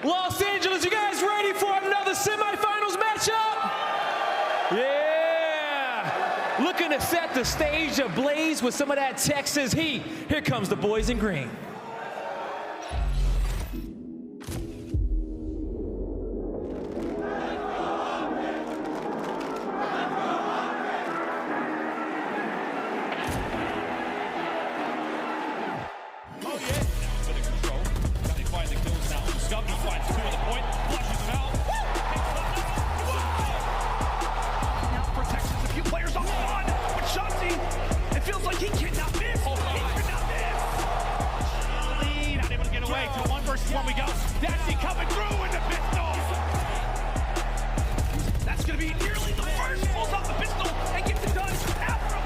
Los Angeles, you guys ready for another semifinals matchup? Yeah! Looking to set the stage ablaze with some of that Texas heat. Here comes the boys in green. When we go, Dashy coming through with the pistol. That's going to be nearly the first. Pulls off the pistol and gets it done. Afro.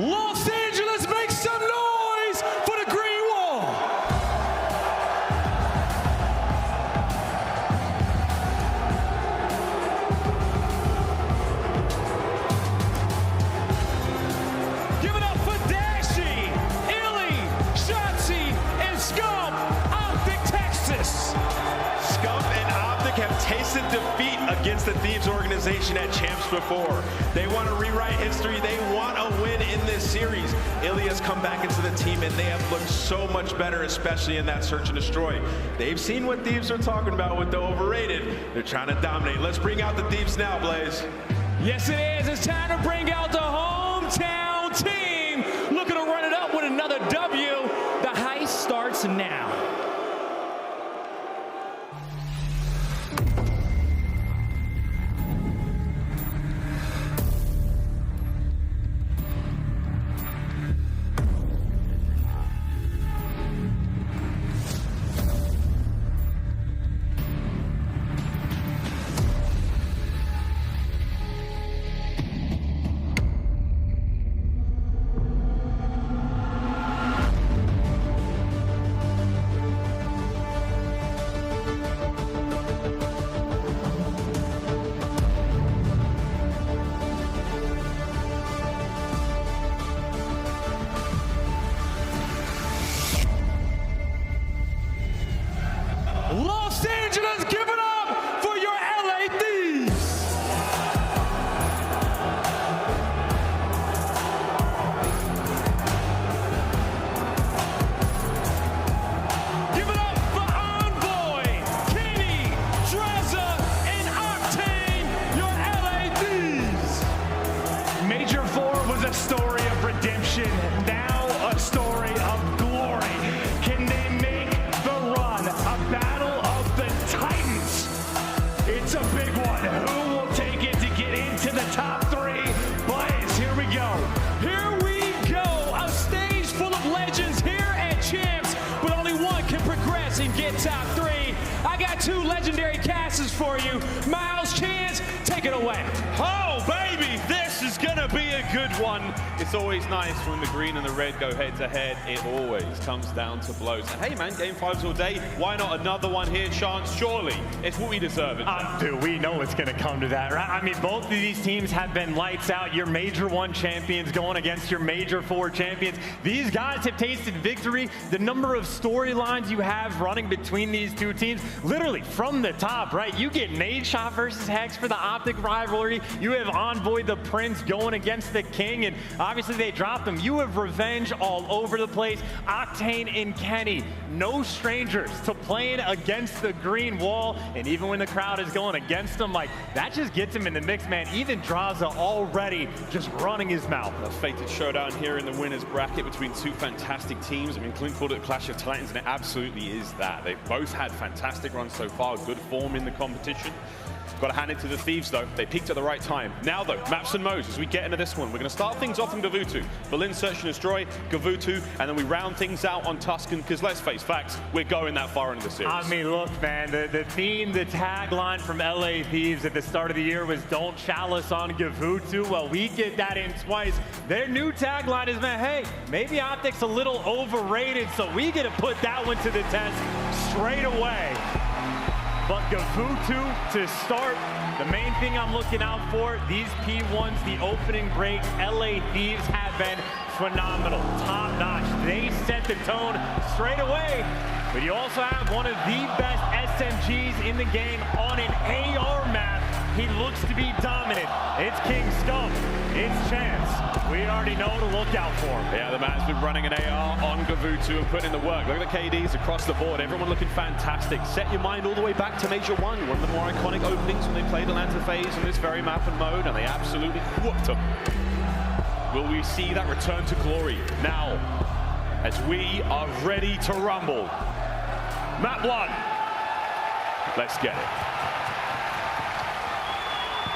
Los Angeles makes some noise for the green wall. Give it up for Dashy, iLLeY, Shotzzy, and Scump, OpTic Texas. Scump and OpTic have tasted defeat against the Thieves organization at Champs before. They want to rewrite history. They want a win in this series. iLLeY has come back into the team and they have looked so much better, especially in that search and destroy. They've seen what Thieves are talking about with the overrated. They're trying to dominate. Let's bring out the Thieves now, Blaze. Yes, it is. It's time to bring out the hometown team. Looking to run it up with another W. The heist starts now. Los Angeles, give it up for your LA Thieves. Give it up for Envoy, Kenny, Drazah, and Octane, your LA Thieves. Major 4 was a story of redemption. Now a story of glory. Can they make the run? A battle of the Titans. It's a big one. Who will take it to get into the top 3? Blaze, here we go. Here we go. A stage full of legends here at Champs, but only one can progress and get top 3. I got 2 legendary casters for you. Miles, Chance, take it away. Oh, baby, this is going to be a good one. It's always nice when the green and the red go head-to-head. It always comes down to blows. And hey, man, game 5's all day. Why not another one here, Chance? Surely it's what we deserve. Dude, we know it's going to come to that, right? I mean, both of these teams have been lights out. Your Major 1 champions going against your Major 4 champions. These guys have tasted victory. The number of storylines you have running between these two teams, literally from the top, right? You get Nadeshot versus Hex for the OpTic rivalry. You have Envoy the Prince going against the King, and obviously they dropped him. You have Revenge all over the place. Octane and Kenny, no strangers to playing against the green wall, and even when the crowd is going against them, like, that just gets him in the mix, man. Even Drazah already just running his mouth. A fated showdown here in the winners bracket between 2 fantastic teams. I mean, Clint called it Clash of Titans, and it absolutely is that. They've both had fantastic runs so far, good form in the competition. Got to hand it to the Thieves, though. They peaked at the right time. Now, though, maps and modes, as we get into this one, we're going to start things off on Gavutu. Berlin, Search and Destroy, Gavutu, and then we round things out on Tuscan, because let's face facts, we're going that far into the series. I mean, look, man, the theme, the tagline from LA Thieves at the start of the year was "Don't chalice on Gavutu." Well, we get that in twice. Their new tagline is, man, hey, maybe OpTic's a little overrated, so we get to put that one to the test straight away. But Gavutu to start. The main thing I'm looking out for, these P1s, the opening break, LA Thieves have been phenomenal, top-notch. They set the tone straight away. But you also have one of the best SMGs in the game on an AR map. He looks to be dominant. It's King Scump. It's Chance. We already know to look out for him. Yeah, the man's been running an AR on gavutu and putting in the work. Look at the KDs across the board. Everyone looking fantastic. Set your mind all the way back to Major 1, one of the more iconic openings when they played Atlanta FaZe in this very map and mode, and they absolutely whooped them. Will we see that return to glory now as we are ready to rumble? Map 1. Let's get it.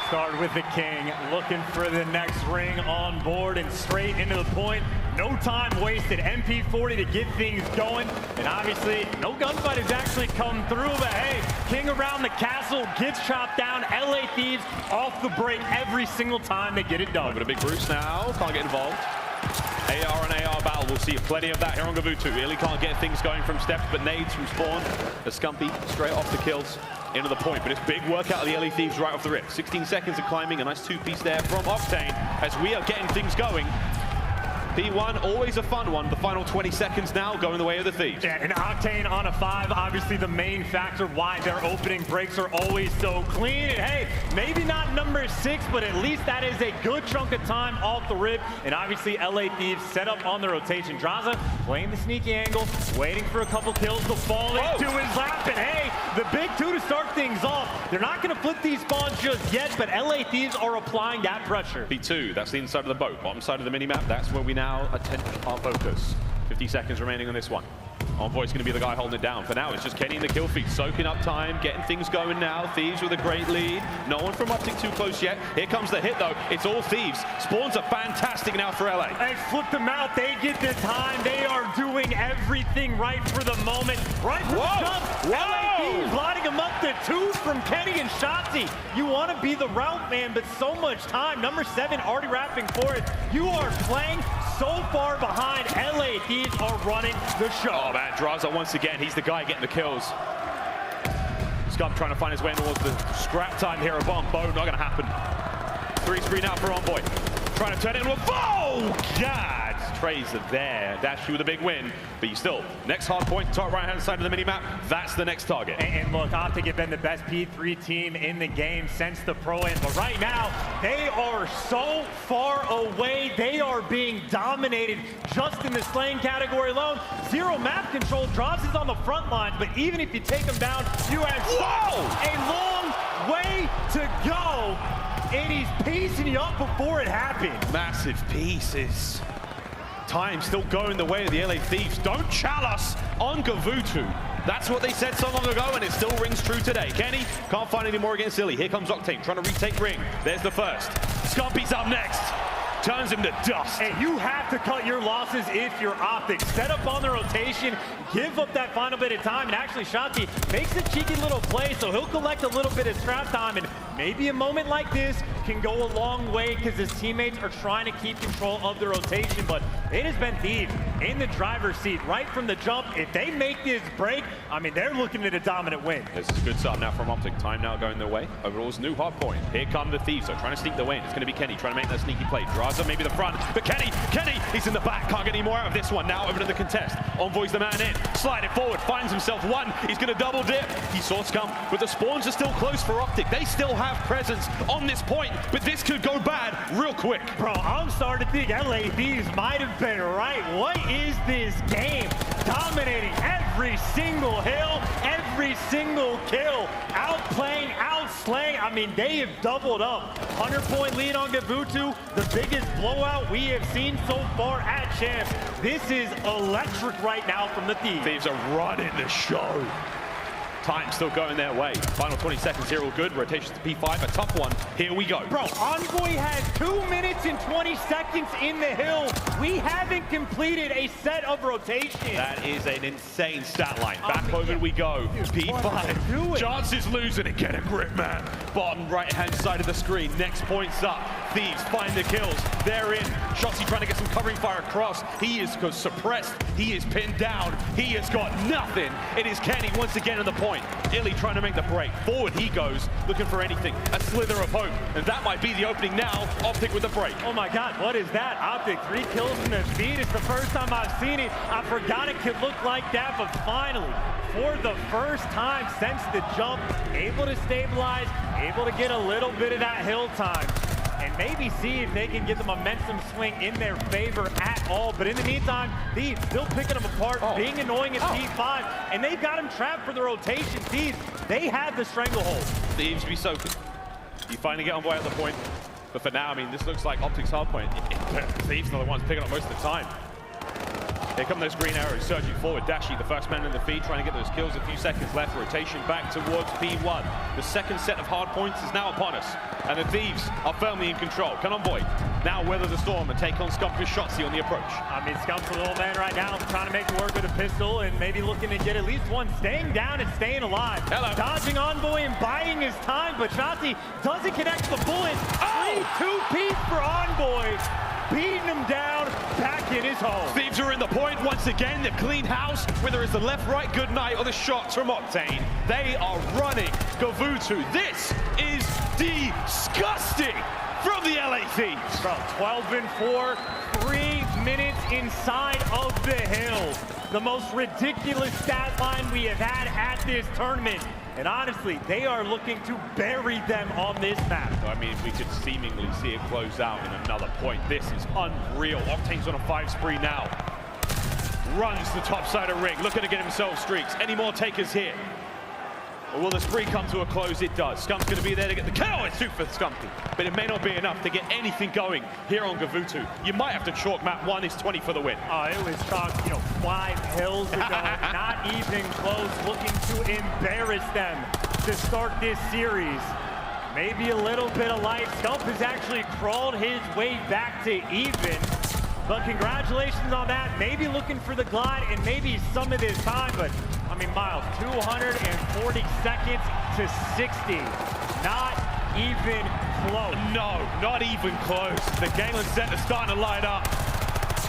Start with the King, looking for the next ring on board and straight into the point. No time wasted. MP40 to get things going. And obviously, no gunfight has actually come through, but hey, King around the castle, gets chopped down. LA Thieves off the break every single time they get it done. But a big Bruce now, can't get involved. AR and AR battle, we'll see plenty of that here on gavutu. iLLeY can't get things going from steps, but nades from spawn. The Scumpy straight off the kills into the point, but it's big work out of the LA Thieves right off the rip. 16 seconds of climbing, a nice two-piece there from Octane as we are getting things going. P1, always a fun one. The final 20 seconds now going the way of the Thieves. Yeah, and Octane on a 5, obviously the main factor why their opening breaks are always so clean. And hey, maybe not number 6, but at least that is a good chunk of time off the rip. And obviously LA Thieves set up on the rotation. Drazah playing the sneaky angle, waiting for a couple kills to fall into his lap. And hey, the big 2 to start things off. They're not going to flip these spawns just yet, but LA Thieves are applying that pressure. P2, that's the inside of the boat. Bottom side of the minimap, that's where we now attend our focus. 50 seconds remaining on this one. Envoy's going to be the guy holding it down. For now, it's just Kenny in the kill feed, soaking up time, getting things going now. Thieves with a great lead. No one from OpTic too close yet. Here comes the hit, though. It's all Thieves. Spawns are fantastic now for LA. They flip them out. They get the time. They are doing everything right for the moment. Right from the jump. LA Thieves lining them up to 2 from Kenny and Shotzzy. You want to be the route man, but so much time. Number 7 already wrapping for it. You are playing so far behind. LA Thieves are running the show. Oh man, Drazah once again, he's the guy getting the kills. Scump trying to find his way towards the scrap time here. A bomb, not gonna happen. 3-3 now for Envoy. Trying to turn it into a God! Trays are there. Dashy with a big win, but you still, next hard point, top right-hand side of the minimap, that's the next target. And look, OpTic have been the best P3 team in the game since the Pro-Am, but right now, they are so far away. They are being dominated just in the slaying category alone. 0 map control. Drops is on the front line, but even if you take them down, you have a long way to go. And he's pacing you up before it happens. Massive pieces. Time still going the way of the LA Thieves. Don't chalice on gavutu. That's what they said so long ago, and it still rings true today. Kenny can't find any more against iLLeY. Here comes Octane trying to retake ring. There's the first. Scumpy's up next. Turns him to dust. And you have to cut your losses if you're OpTic. Set up on the rotation, give up that final bit of time, and actually Shotzzy makes a cheeky little play, so he'll collect a little bit of scrap time, and maybe a moment like this can go a long way because his teammates are trying to keep control of the rotation, but it has been Thieves in the driver's seat right from the jump. If they make this break, I mean, they're looking at a dominant win. This is a good start now from OpTic. Time now going their way. Overall's new hard point. Here come the Thieves, so trying to sneak the way in. It's going to be Kenny trying to make that sneaky play. Drazah maybe the front, but Kenny, he's in the back. Can't get any more out of this one. Now over to the contest. Envoy's the man in. Slide it forward, finds himself 1. He's going to double dip. He saw Scump, but the spawns are still close for OpTic. They still have presence on this point, but this could go bad real quick. Bro, I'm starting to think LA Thieves might have been right. What is this game? Dominating every single hill, every single kill. Outplaying, outslaying. I mean, they have doubled up. 100-point lead on gavutu. The biggest blowout we have seen so far at Champs. This is electric right now from the Thieves. Thieves are running the show. Time still going their way. Final 20 seconds here, all good. Rotations to P5, a tough one. Here we go. Bro, Envoy has 2 minutes and 20 seconds in the hill. We haven't completed a set of rotation. That is an insane stat line. Back over we go. P5. Chance is losing it. Get a grip, man. Bottom right-hand side of the screen. Next point's up. Thieves find the kills. They're in. Shotzzy trying to get some covering fire across. He is suppressed. He is pinned down. He has got nothing. It is Kenny once again on the point. point. iLLeY trying to make the break. Forward he goes, looking for anything. A slither of hope. And that might be the opening now. OpTic with the break. Oh my God, what is that? OpTic, 3 kills from the feed. It's the first time I've seen it. I forgot it could look like that, but finally, for the first time since the jump, able to stabilize, able to get a little bit of that hill time, and maybe see if they can get the momentum swing in their favor at all. But in the meantime, Thieves still picking them apart, being annoying at P5, and they've got him trapped for the rotation. Thieves, they have the stranglehold. Thieves be soaking. You finally get Envoy at the point. But for now, I mean, this looks like OpTic's hard point. Thieves are the ones picking up most of the time. Here come those green arrows surging forward. Dashy, the first man in the feed, trying to get those kills. A few seconds left. Rotation back towards P1. The second set of hard points is now upon us. And the Thieves are firmly in control. Can Envoy now weather the storm and take on Scump with Shotzzy on the approach? I mean, Scump's a little man right now, trying to make it work with a pistol and maybe looking to get at least one, staying down and staying alive. Hello. Dodging Envoy and buying his time, but Shotzzy doesn't connect the bullet. 3-2-piece for Envoy. Beating him down, back in his hole. Thieves are in the point once again. They've cleaned house, whether it's the left, right, good night, or the shots from Octane. They are running GaVootoo. This is disgusting from the LA Thieves. Bro, 12-4, 3 minutes inside of the hill. The most ridiculous stat line we have had at this tournament. And honestly, they are looking to bury them on this map. I mean, we could seemingly see it close out in another point. This is unreal. Octane's on a 5 spree now. Runs the top side of ring, looking to get himself streaks. Any more takers here? Or will the spree come to a close? It does. Scump's going to be there to get the kill. It's 2 for Scumpy. But it may not be enough to get anything going here on GaVootoo. You might have to chalk map 1 is 20 for the win. Oh, it was chalked, 5 hills ago. Not even close. Looking to embarrass them to start this series. Maybe a little bit of life. Scump has actually crawled his way back to even. But congratulations on that. Maybe looking for the glide and maybe some of this time. But, I mean, Miles, 240 seconds to 60. Not even close. No, not even close. The Galen center starting to light up.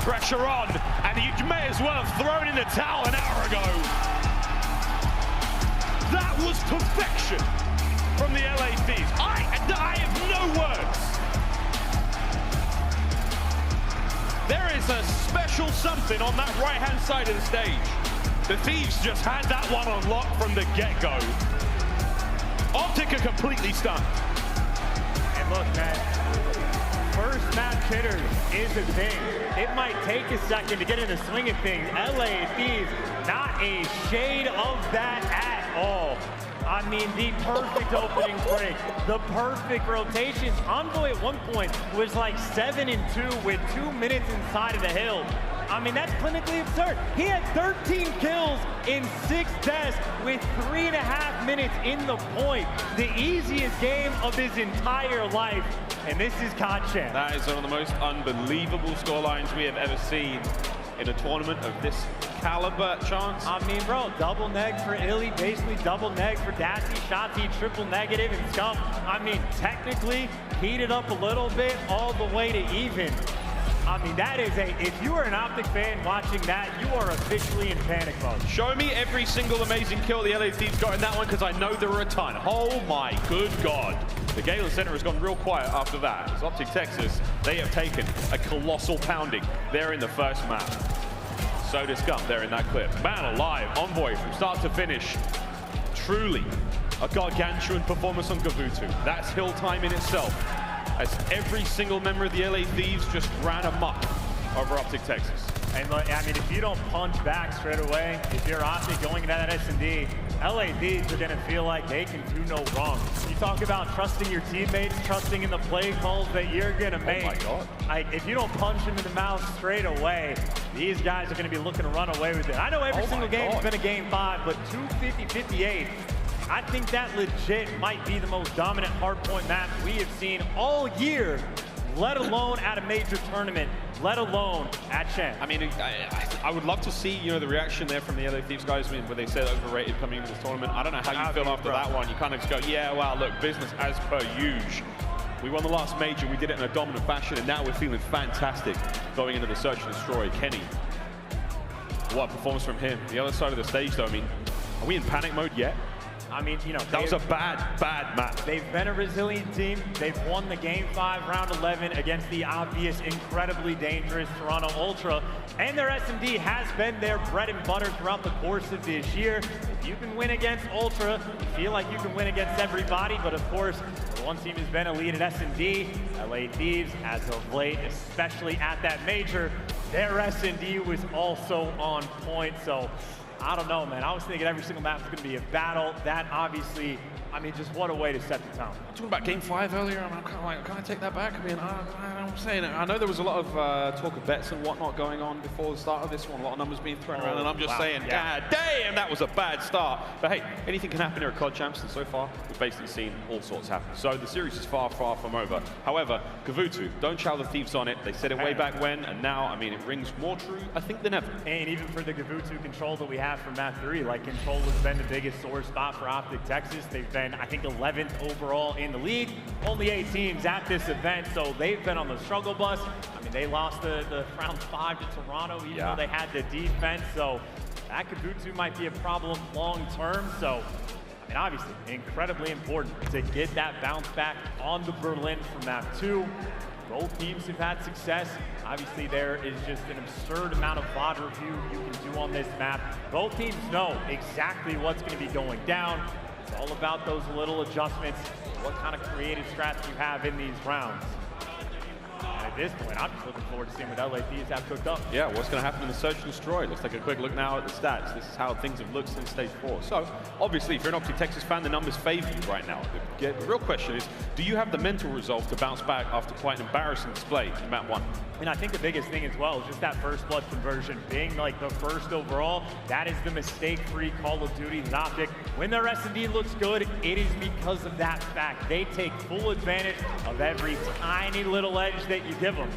Pressure on, and you may as well have thrown in the towel an hour ago. That was perfection from the LA Thieves. I have no words. There is a special something on that right-hand side of the stage. The Thieves just had that one on lock from the get-go. OpTic are completely stunned. And look, man, first match hitters is a thing. It might take a second to get in the swing of things. LA Thieves, not a shade of that at all. I mean, the perfect opening break, the perfect rotations. Envoy at one point was like 7-2 with 2 minutes inside of the hill. I mean, that's clinically absurd. He had 13 kills in 6 deaths with 3.5 minutes in the point. The easiest game of his entire life. And this is COD champ. That is one of the most unbelievable scorelines we have ever seen in a tournament of this caliber, Chance. I mean, bro, double neg for iLLeY, basically double neg for Dashy, Shotzzy, triple negative, and Scump. I mean, technically heated up a little bit all the way to even. I mean, that is if you are an OpTic fan watching that, you are officially in panic mode. Show me every single amazing kill the LA Thieves got in that one, because I know there were a ton. Oh my good God. The Galen Center has gone real quiet after that. As OpTic Texas, they have taken a colossal pounding there in the first map. So does Scump there in that clip. Man alive, Envoy from start to finish. Truly a gargantuan performance on GaVootoo. That's hill time in itself, as every single member of the LA Thieves just ran amok over OpTic Texas. And look, I mean, if you don't punch back straight away, if you're OpTic going into that S&D, LA Thieves are gonna feel like they can do no wrong. You talk about trusting your teammates, trusting in the play calls that you're gonna make. Oh my God. If you don't punch them in the mouth straight away, these guys are gonna be looking to run away with it. I know every single game has been a game 5, but 250-58, I think that legit might be the most dominant hardpoint map we have seen all year, let alone at a major tournament, let alone at Champ. I mean, I would love to see, the reaction there from the LA Thieves guys when they said overrated coming into this tournament. I don't know how you feel after that one. You kind of just go, yeah, well, look, business as per usual. We won the last major, we did it in a dominant fashion, and now we're feeling fantastic going into the Search and Destroy. Kenny, what a performance from him. The other side of the stage, though, I mean, are we in panic mode yet? I mean, you know, That was a bad map. They've been a resilient team. They've won the Game 5, Round 11 against the obvious, incredibly dangerous Toronto Ultra. And their S&D has been their bread and butter throughout the course of this year. If you can win against Ultra, you feel like you can win against everybody. But of course, the one team has been elite at S&D, LA Thieves, as of late, especially at that major. Their S&D was also on point. So I don't know, man. I was thinking every single map was going to be a battle. That obviously, I mean, just what a way to set the tone. Talking about Game 5 earlier, I'm kind of like, can I take that back? I mean, I'm saying it. I know there was a lot of talk of bets and whatnot going on before the start of this one, a lot of numbers being thrown around, and I'm just saying, God damn, that was a bad start. But hey, anything can happen here at COD Champs, and so far, we've basically seen all sorts happen. So the series is far, far from over. However, Gavutu, don't chow the Thieves on it. They said it way back when, and now, I mean, it rings more true, I think, than ever. And even for the Gavutu control that we have from map 3, like, control has been the biggest sore spot for OpTic Texas. They've been, I think, 11th overall in the league. Only 8 teams at this event, so they've been on the struggle bus. I mean, they lost the round 5 to Toronto, even though they had the defense. So that Gavutu might be a problem long term. So, I mean, obviously, incredibly important to get that bounce back on the Berlin from map 2. Both teams have had success. Obviously, there is just an absurd amount of VOD review you can do on this map. Both teams know exactly what's going to be going down. It's all about those little adjustments, what kind of creative strats you have in these rounds. And at this point, I'm just looking forward to seeing what LA Thieves have cooked up. Yeah, what's going to happen in the Search and Destroy? Let's take a quick look now at the stats. This is how things have looked since stage 4. So, obviously, if you're an OpTic Texas fan, the numbers favor you right now. The real question is, do you have the mental resolve to bounce back after quite an embarrassing display in map 1? And I think the biggest thing as well is just that first blood conversion. Being like the first overall, that is the mistake-free Call of Duty that OpTic. When their S&D looks good, it is because of that fact. They take full advantage of every tiny little edge that you give them.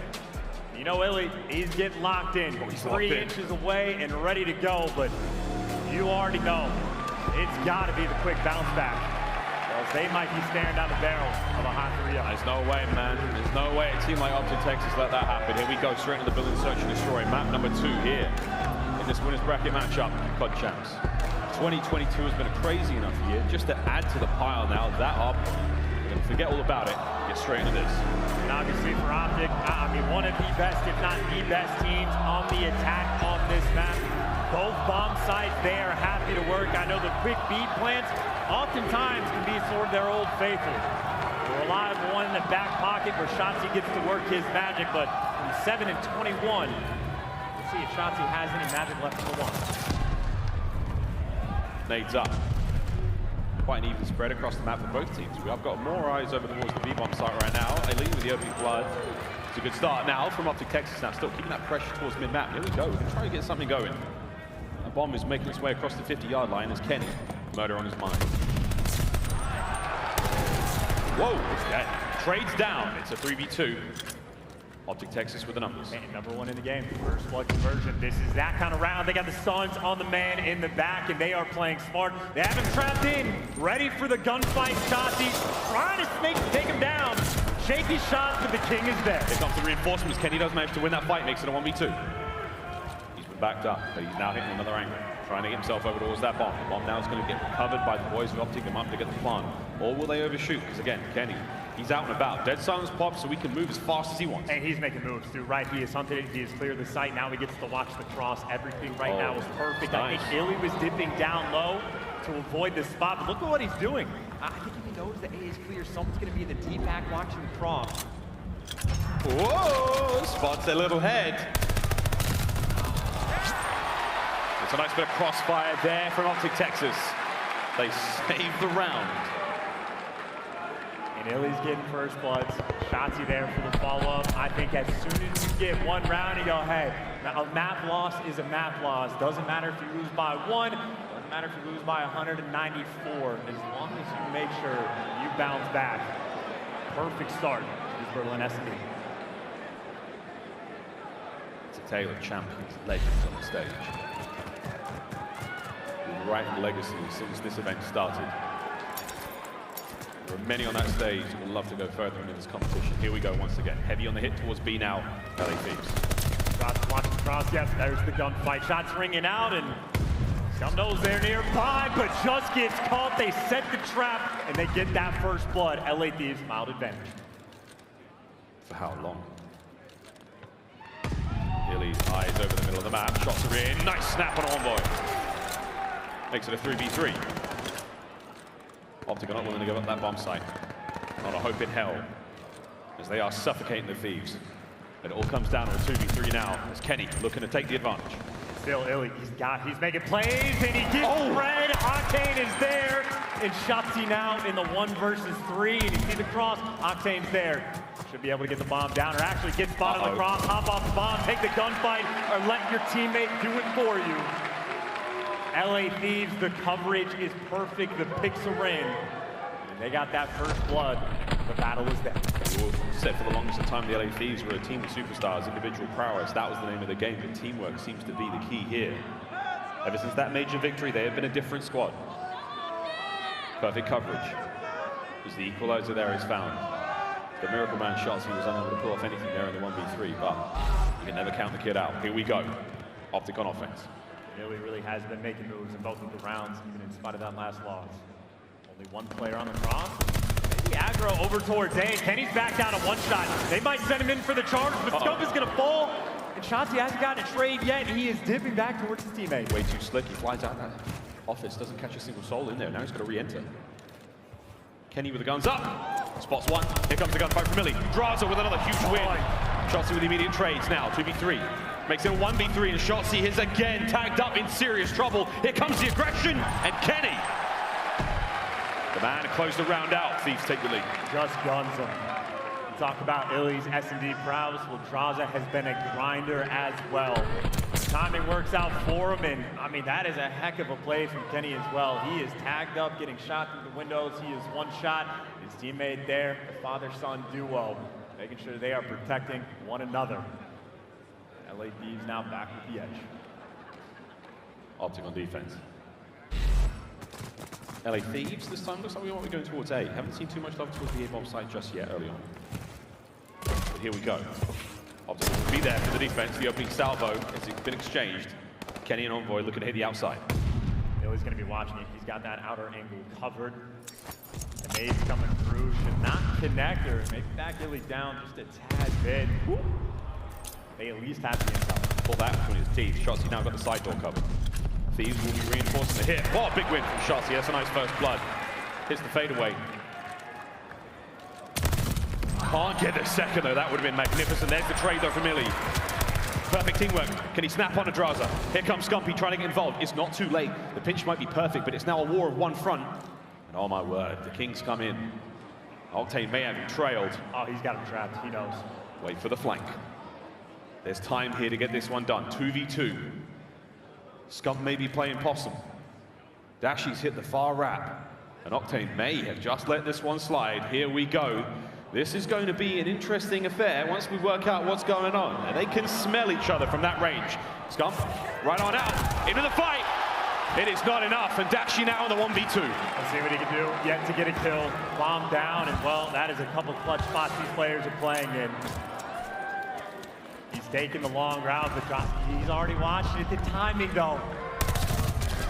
You know, iLLeY, he's getting locked in. He's 3 inches away and ready to go, but you already know it's got to be the quick bounce back. They might be staring down the barrel of a hot 3-0. There's no way, man. There's no way a team like OpTic Texas let that happen. Here we go, straight into the building, Search and Destroy. Map number 2 here in this winners bracket matchup, COD Champs. 2022 has been a crazy enough year. Just to add to the pile now, that up, we're going to forget all about it. Get straight into this. And obviously for OpTic, I mean, one of the best, if not the best teams on the attack on this map. Both bomb sites, they are happy to work. I know the quick beat plants oftentimes can be sort of their old faithful. We're alive one in the back pocket where Shotzzy gets to work his magic, but from 7 and 21, let's see if Shotzzy has any magic left in the one. Nades up. Quite an even spread across the map for both teams. We have got more eyes over towards the B-bomb site right now. aBeZy with the opening blood. It's a good start now from OpTic Texas. Now still keeping that pressure towards mid-map. Here we go. We can try to get something going. A bomb is making its way across the 50-yard line as Kenny, murder on his mind. Whoa, that trades down. It's a 3v2. OpTic Texas with the numbers. And number 1 in the game, first blood conversion. This is that kind of round. They got the Suns on the man in the back, and they are playing smart. They have him trapped in, ready for the gunfight. Shotzzy trying to take him down. Shaky shot, but the king is there. Here comes the reinforcements. Kenny does manage to win that fight, makes it a 1v2. He's been backed up, but he's now hitting another angle, trying to get himself over towards that bomb. The bomb now is going to get recovered by the boys of OpTic. Come up to get the plant. Or will they overshoot? Because again, Kenny, he's out and about. Dead silence pops so we can move as fast as he wants. And he's making moves too, right? He is hunted, he has cleared the site. Now he gets to watch the cross. Everything right now is perfect. Nice. I think iLLeY was dipping down low to avoid the spot, but look at what he's doing. I think if he knows the A is clear, someone's going to be in the D-back watching the cross. Whoa! Spots a little head. It's a nice bit of crossfire there from OpTic Texas. They save the round. And iLLeY's getting first bloods. Shotzzy there for the follow-up. I think as soon as you get one round, you go, hey, a map loss is a map loss. Doesn't matter if you lose by 1. Doesn't matter if you lose by 194. As long as you make sure you bounce back. Perfect start to this Berlin S&D. It's a tale of champions, legends on the stage. Writing legacy since this event started. There are many on that stage who would love to go further into this competition. Here we go once again. Heavy on the hit towards B now. LA Thieves. Shots watching the cross. Yes, there's the gunfight. Shots ringing out, and Scump knows they're nearby, but just gets caught. They set the trap, and they get that first blood. LA Thieves, mild advantage. For how long? iLLeY's eyes over the middle of the map. Shots are in. Nice snap on Envoy. Makes it a 3v3. OpTic are not willing to give up that bomb site. Not a hope in hell, as they are suffocating the Thieves. And it all comes down to a 2v3 now, as Kenny looking to take the advantage. Still iLLeY, he's making plays, and he gets red. Octane is there, and Shotzzy now in the 1 versus 3, and you see the cross. Octane's there. Should be able to get the bomb down, or actually get spotted on the cross, hop off the bomb, take the gunfight, or let your teammate do it for you. LA Thieves, the coverage is perfect, the picks are in. And they got that first blood. The battle is there. Said for the longest time, the LA Thieves were a team of superstars, individual prowess. That was the name of the game, but teamwork seems to be the key here. Ever since that major victory, they have been a different squad. Perfect coverage, as the equalizer there is found. The Miracle Man Shotzzy was unable to pull off anything there in the 1v3, but you can never count the kid out. Here we go. OpTic on offense. iLLeY really has been making moves in both of the rounds, even in spite of that last loss. Only one player on the cross. Maybe aggro over towards A. Kenny's back down to 1 shot. They might send him in for the charge, but Scump is going to fall. And Shotzzy hasn't gotten a trade yet, and he is dipping back towards his teammate. Way too slick. He flies out that office, doesn't catch a single soul in there. Now he's got to re-enter. Kenny with the guns up. Spots one. Here comes the gunfight from iLLeY. Drazah with another huge win. Shotzzy with immediate trades now. 2v3. Makes it a 1v3, and Shotzzy is again tagged up in serious trouble. Here comes the aggression, and Kenny. The man closed the round out. Thieves take the lead. Just guns him. We talk about iLLeY's S&D prowess. Well, Drazah has been a grinder as well. Timing works out for him, and I mean, that is a heck of a play from Kenny as well. He is tagged up, getting shot through the windows. He is 1 shot. His teammate there, the father-son duo, making sure they are protecting one another. LA Thieves now back with the edge. OpTic on defense. LA Thieves this time looks like we might be going towards A. Haven't seen too much love towards the A-bomb site just yet early on. But here we go. OpTic will be there for the defense. The opening salvo as it's been exchanged. Kenny and Envoy looking to hit the outside. iLLeY's going to be watching it. He's got that outer angle covered. The nade's coming through. Should not connect, or maybe back iLLeY down just a tad bit. Woo. They at least have the intel. Pull that between his teeth. Shotzzy now got the side door covered. Thieves will be reinforcing the hit. Oh, big win from Shotzzy. That's a nice first blood. Hits the fadeaway. Can't get the second though. That would have been magnificent. There's the trade though from iLLeY. Perfect teamwork. Can he snap onto Drazah? Here comes Scumpy trying to get involved. It's not too late. The pinch might be perfect, but it's now a war of 1 front. And oh my word, the Kings come in. Octane may have him trailed. Oh, he's got him trapped. He knows. Wait for the flank. There's time here to get this one done. 2v2. Scump may be playing possum. Dashy's hit the far wrap. And Octane may have just let this one slide. Here we go. This is going to be an interesting affair once we work out what's going on. And they can smell each other from that range. Scump, right on out, into the fight. It is not enough, and Dashy now in the 1v2. Let's see what he can do. Yet to get a kill. Bomb down, and well, that is a couple clutch spots these players are playing in. He's taking the long route, but he's already watching it. The timing, though.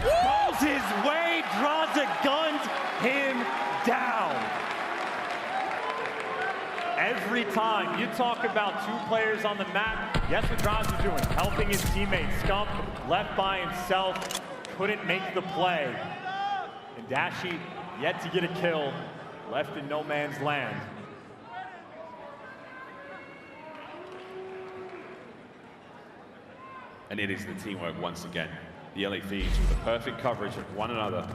Goes his way. Drazah guns him down. Every time you talk about 2 players on the map, guess what Drazah's doing? Helping his teammate. Scump left by himself, couldn't make the play. And Dashy yet to get a kill, left in no man's land. And it is the teamwork once again. The LA Thieves with the perfect coverage of one another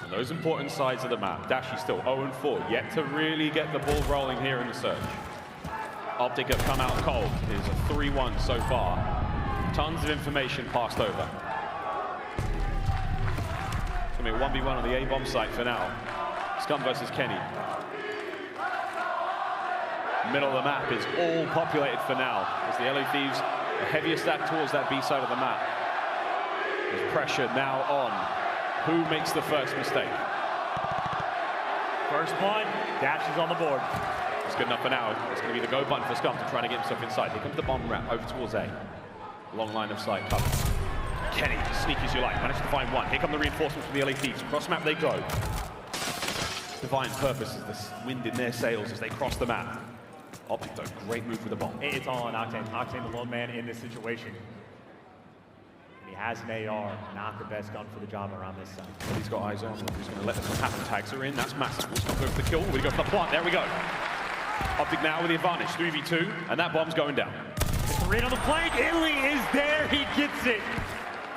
on those important sides of the map. Dashy still 0-4, yet to really get the ball rolling here in the search. OpTic have come out cold. It is a 3-1 so far. Tons of information passed over. It's going to be a 1v1 on the A-bomb site for now. Scump versus Kenny. Middle of the map is all populated for now, as the LA Thieves the heaviest stack towards that B side of the map. There's pressure now on. Who makes the first mistake? First one, Dash is on the board. It's good enough for now. It's going to be the go button for Scump to try to get himself inside. Here comes the bomb wrap over towards A. Long line of sight covered. Kenny, sneaky as you like, managed to find one. Here come the reinforcements from the LA Thieves. Cross map they go. Divine purpose is the wind in their sails as they cross the map. OpTic though, great move with the bomb. It's all on Octane. Octane the lone man in this situation. He has an AR, not the best gun for the job around this side. But he's got eyes on him. He's going to let this one happen. Tags are in, that's massive. We'll stop going for the kill. We go for the plant, there we go. OpTic now with the advantage, 3v2, and that bomb's going down. It's a read on the flank, iLLeY is there, he gets it.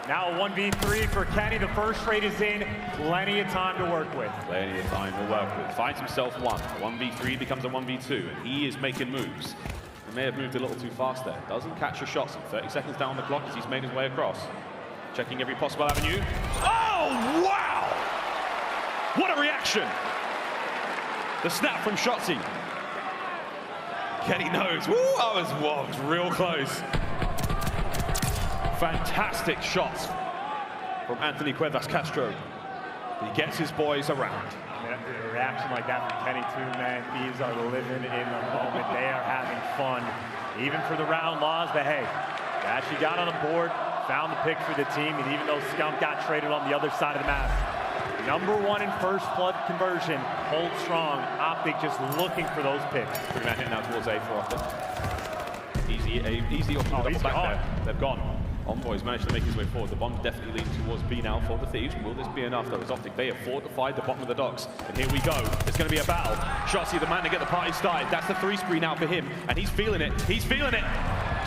Now a 1v3 for Kenny, the first trade is in, plenty of time to work with. Plenty of time to work with. Finds himself one. 1v3 becomes a 1v2, and he is making moves. He may have moved a little too fast there. Doesn't catch a shot, 30 seconds down the clock as he's made his way across. Checking every possible avenue. Oh, wow! What a reaction! The snap from Shotzzy. Kenny knows. Woo, I was real close. Fantastic shots from Anthony Cuevas Castro. He gets his boys around. A reaction like that from Kenny too, man. Thieves are living in the moment. They are having fun, even for the round loss. But hey, Dashy got on the board, found the pick for the team, and even though Scump got traded on the other side of the map, #1 in first blood conversion, hold strong. OpTic just looking for those picks. Bring that hit now towards A for OpTic. Easy up he's back gone. there. They've gone. Envoy's managed to make his way forward. The bomb definitely leans towards B now for the Thieves. Will this be enough though? As OpTic, they have fortified the bottom of the docks. And here we go. It's going to be a battle. Shotzzy, the man to get the party started. That's the 3 spree now for him. And he's feeling it. He's feeling it.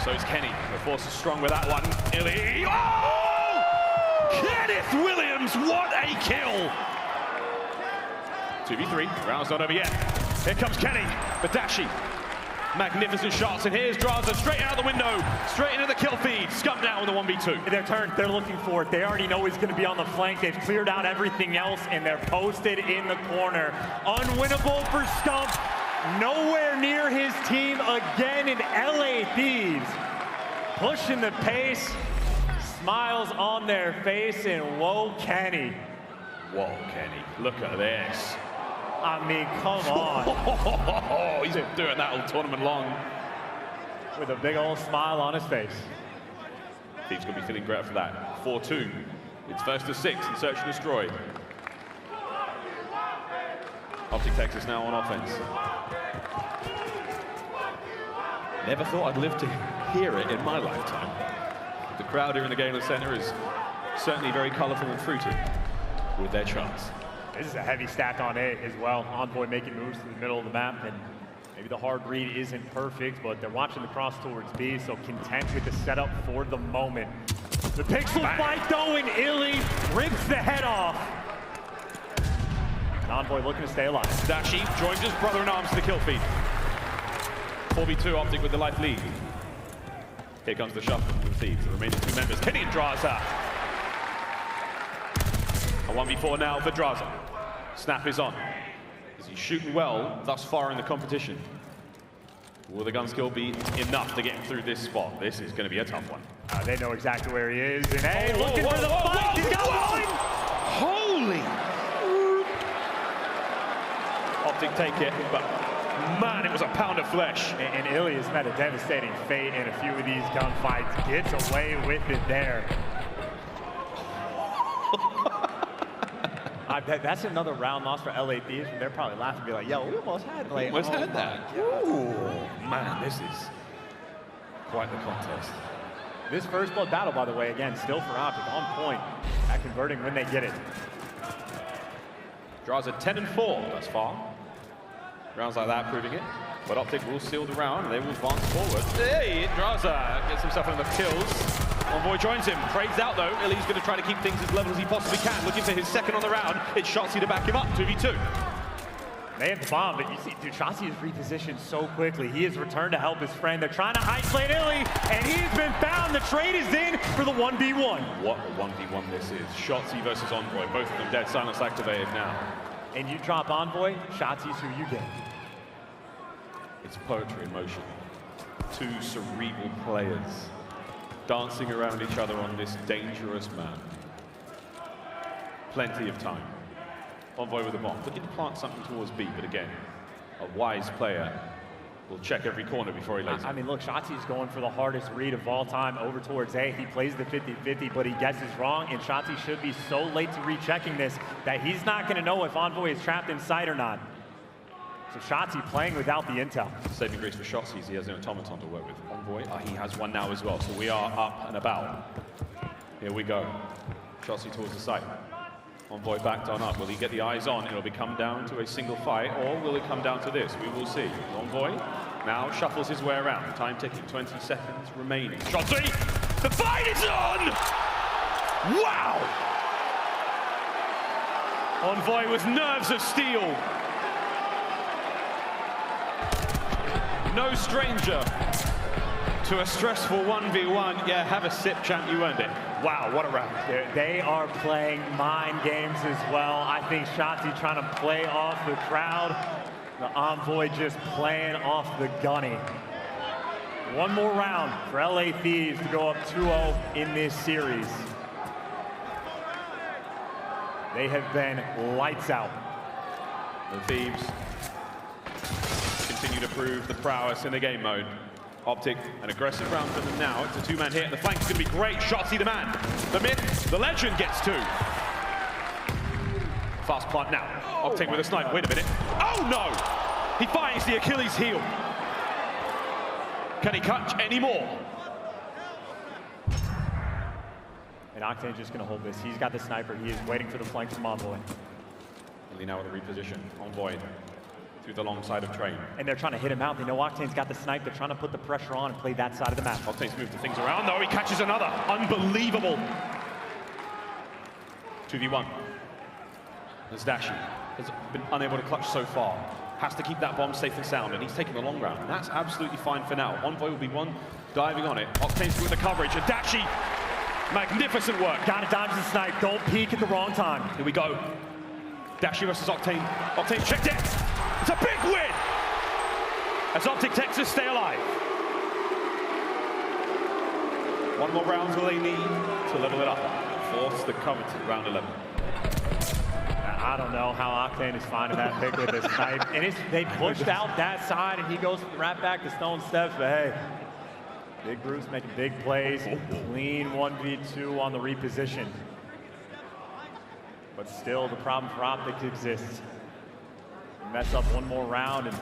So is Kenny. The force is strong with that one. iLLeY. Oh! Kenneth Williams, what a kill! 2v3. Round's not over yet. Here comes Kenny. But Dashy. Magnificent shots, and here's Drazah straight out the window, straight into the kill feed. Scump now in the 1v2. Their turn, they're looking for it. They already know he's going to be on the flank. They've cleared out everything else, and they're posted in the corner. Unwinnable for Scump. Nowhere near his team again in LA Thieves. Pushing the pace, smiles on their face, and whoa, Kenny. Whoa, Kenny, look at this. I mean, come on. He's been doing that all tournament long. With a big old smile on his face. Thieves going to be feeling great for that. 4-2. It's first to 6 in Search and Destroy. OpTic Texas now on offense. Never thought I'd live to hear it in my lifetime. The crowd here in the Gala Center is certainly very colorful and fruity with their chants. This is a heavy stack on A as well. Envoy making moves to the middle of the map, and maybe the hard read isn't perfect, but they're watching the cross towards B, so content with the setup for the moment. The pixel fight though, and iLLeY rips the head off. And Envoy looking to stay alive. Dashy joins his brother-in-arms to the kill feed. 4v2 OpTic with the life lead. Here comes the shuffle from the Thieves, the remaining 2 members. Kenny and Drazah. A 1v4 now for Drazah. Snap is on. Is he shooting well thus far in the competition? Will the gun skill be enough to get him through this spot? This is going to be a tough one. They know exactly where he is. And hey, looking for the fight. He's got one. Holy! OpTic take it, but man, it was a pound of flesh. And iLLeY has met a devastating fate in a few of these gunfights. Gets away with it there. That's another round loss for LA Thieves, and they're probably laughing and be like, yo, we almost had like, almost had that. Ooh, man, this is quite the contest. This first blood battle, by the way, again, still for OpTic, on point at converting when they get it. Drazah 10-4 thus far. Rounds like that proving it. But OpTic will seal the round, and they will advance forward. Hey, Drazah gets himself into the kills. Envoy joins him, trades out though. iLLeY's going to try to keep things as level as he possibly can. Looking for his second on the round. It's Shotzzy to back him up, 2v2. They have the bomb, but you see, dude, Shotzzy is repositioned so quickly. He has returned to help his friend. They're trying to isolate iLLeY, and he's been found. The trade is in for the 1v1. What a 1v1 this is. Shotzzy versus Envoy, both of them dead silence activated now. And you drop Envoy, Shotzy's who you get. It's poetry in motion. 2 cerebral players dancing around each other on this dangerous map. Plenty of time. Envoy with the bomb. Looking to plant something towards B, but again, a wise player will check every corner before he lays it. I mean, look, Shotzzy's going for the hardest read of all time over towards A. He plays the 50-50, but he guesses wrong, and Shotzzy should be so late to rechecking this that he's not going to know if Envoy is trapped inside or not. So Shotzzy playing without the intel. Saving grace for Shotzzy, he has an automaton to work with. Envoy, he has one now as well, so we are up and about. Here we go. Shotzzy towards the site. Envoy backed on up. Will he get the eyes on? It'll come down to a single fight, or will it come down to this? We will see. Envoy now shuffles his way around. Time ticking, 20 seconds remaining. Shotzzy! The fight is on! Wow! Envoy with nerves of steel. No stranger to a stressful 1v1. Yeah, have a sip, champ, you earned it. Wow, what a round. They are playing mind games as well. I think Shotzzy trying to play off the crowd. The Envoy just playing off the gunny. One more round for LA Thieves to go up 2-0 in this series. They have been lights out. The Thieves continue to prove the prowess in the game mode. OpTic, an aggressive round for them now. It's a two-man hit. The flank's going to be great. Shotzzy, the man. The myth, the legend gets two. Fast plant now. OpTic with a snipe. Wait a minute. Oh, no! He finds the Achilles heel. Can he catch any more? And Octane's just going to hold this. He's got the sniper. He is waiting for the flank from Envoy. Really now with a reposition. Envoy through the long side of Train. And they're trying to hit him out. They know Octane's got the snipe. They're trying to put the pressure on and play that side of the map. Octane's moved the things around, though. He catches another. Unbelievable. 2v1. As Dashy has been unable to clutch so far. Has to keep that bomb safe and sound, and he's taking the long round. And that's absolutely fine for now. Envoy will be one diving on it. Octane's through the coverage, and Dashy, magnificent work. Gotta dodge the snipe. Don't peek at the wrong time. Here we go. Dashy versus Octane. Octane checked it. It's a big win! As OpTic Texas stay alive. One more round will they need to level it up. Force the coveted round 11. I don't know how Octane is finding that pick with this snipe. And they pushed out that side, and he goes right back to stone steps. But hey, Big Bruce making big plays. Clean 1v2 on the reposition. But still, the problem for OpTic exists. Mess up one more round, and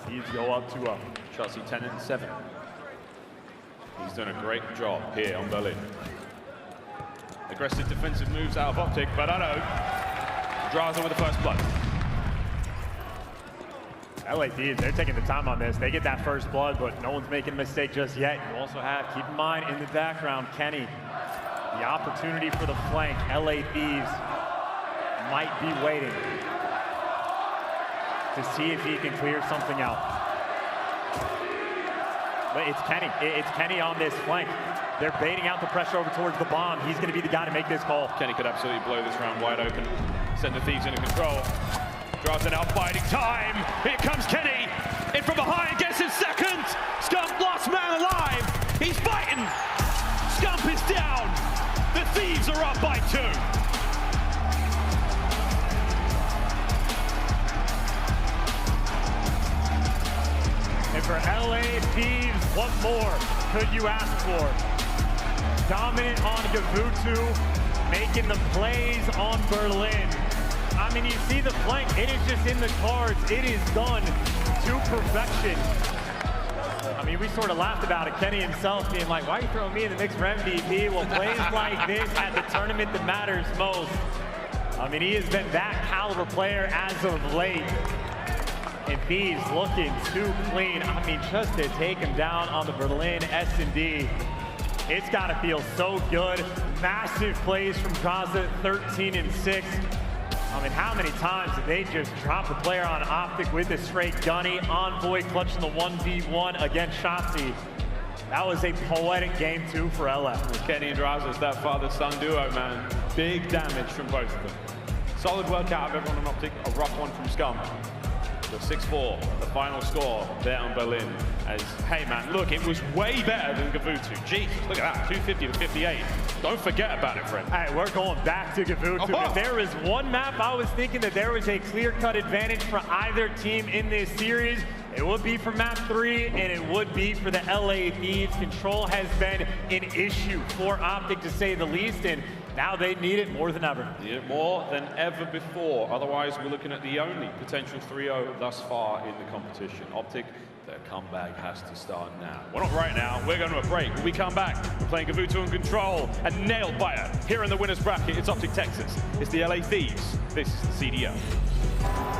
Thieves go up 2-0. Shotzzy 10-7. He's done a great job here on Berlin. Aggressive defensive moves out of OpTic, but Drazah with the first blood. LA Thieves, they're taking the time on this. They get that first blood, but no one's making a mistake just yet. You also have, keep in mind, in the background, Kenny. The opportunity for the flank. LA Thieves might be waiting to see if he can clear something out. But it's Kenny. It's Kenny on this flank. They're baiting out the pressure over towards the bomb. He's going to be the guy to make this call. Kenny could absolutely blow this round wide open. Send the Thieves into control. Drazah now fighting time. Here comes Kenny. In from behind, gets his second. Scump, last man alive. He's fighting. Scump is down. The Thieves are up by 2. And for LA Thieves, what more could you ask for? Dominant on Gavutu, making the plays on Berlin. I mean, you see the flank, it is just in the cards. It is done to perfection. I mean, we sort of laughed about it. Kenny himself being like, why are you throwing me in the mix for MVP? Well, plays like this at the tournament that matters most. I mean, he has been that caliber player as of late. And Thieves looking too clean. I mean, just to take him down on the Berlin S&D. It's got to feel so good. Massive plays from Drazah, 13-6. I mean, how many times did they just drop the player on OpTic with a straight gunny? Envoy clutching the 1v1 against Shotzzy. That was a poetic game, too, for LF. Kenny and Drazah is that father-son duo, man. Big damage from both of them. Solid work out of everyone on OpTic. A rough one from Scump. The 6-4, the final score there on Berlin. As, hey man, look, it was way better than Gavutu. Jesus, look at that, 250 to 58. Don't forget about it, friend. Hey, we're going back to Gavutu. Oh. If there was one map I was thinking that there was a clear-cut advantage for either team in this series, It would be for map 3, and it would be for the LA Thieves. Control has been an issue for OpTic, to say the least, and now they need it more than ever. Need it more than ever before. Otherwise, we're looking at the only potential 3-0 thus far in the competition. OpTic, their comeback has to start now. Well, not right now. We're going to a break. When we come back, we're playing Kavuto and Control and Nailbiter. Here in the winner's bracket, it's OpTic Texas. It's the LA Thieves. This is the CDL.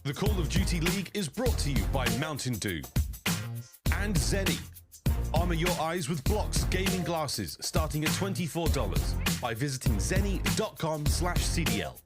The Call of Duty League is brought to you by Mountain Dew and Zenny. Armor your eyes with Blocks gaming glasses starting at $24 by visiting zenny.com/CDL.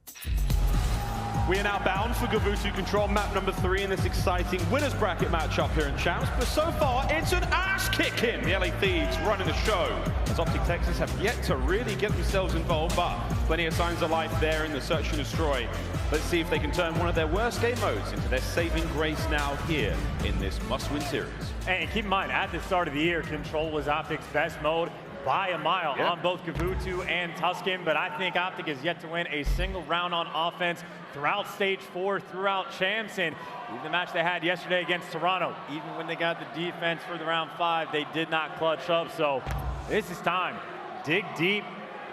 We are now bound for Gavoo to control map number 3 in this exciting winners bracket matchup here in Champs, but so far it's an ass kicking. The LA Thieves running the show, as OpTic Texas have yet to really get themselves involved, but plenty of signs of life there in the search and destroy. Let's see if they can turn one of their worst game modes into their saving grace now here in this must-win series. And keep in mind, at the start of the year, Control was OpTic's best mode by a mile on both Gavoo and Tuscan, but I think OpTic has yet to win a single round on offense throughout Stage 4, throughout Champs, and even the match they had yesterday against Toronto, even when they got the defense for the round 5, they did not clutch up, so this is time. Dig deep,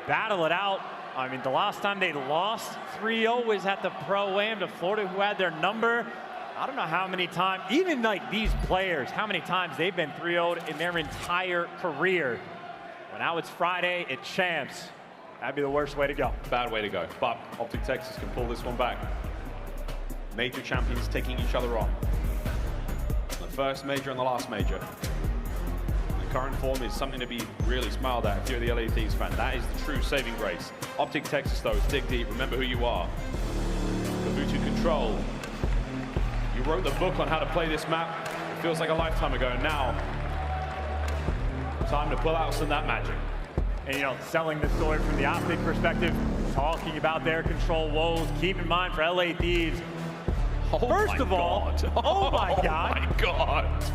battle it out. I mean, the last time they lost 3-0 was at the Pro-Am to Florida, who had their number. I don't know how many times, even like these players, how many times they've been 3-0'd in their entire career. But now it's Friday at Champs. That'd be the worst way to go. Bad way to go, but OpTic Texas can pull this one back. Major champions taking each other on. The first major and the last major. The current form is something to be really smiled at if you're the LA Thieves fan. That is the true saving grace. OpTic Texas, though, is dig deep. Remember who you are. Gavoo to control. You wrote the book on how to play this map. It feels like a lifetime ago. Now, time to pull out some of that magic. And, you know, selling the story from the OpTic perspective, talking about their Control woes. Keep in mind for LA Thieves, first of all, oh my God.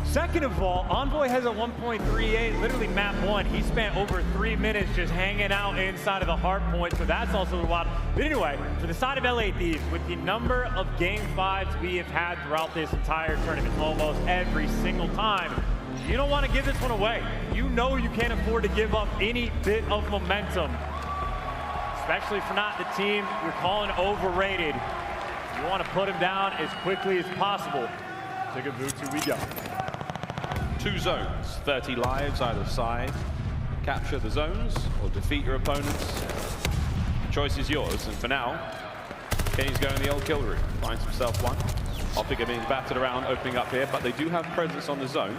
Second of all, Envoy has a 1.38, literally map 1. He spent over 3 minutes just hanging out inside of the hard point, so that's also a wild. But anyway, for the side of LA Thieves, with the number of Game 5s we have had throughout this entire tournament, almost every single time, you don't want to give this one away. You know you can't afford to give up any bit of momentum, especially for not the team you're calling overrated. You want to put him down as quickly as possible. To Gavoo we go. 2 zones, 30 lives either side. Capture the zones or defeat your opponents. Choice is yours, and for now, Kenny's going the old kill route. Finds himself one. OpTic are being battered around, opening up here, but they do have presence on the zone.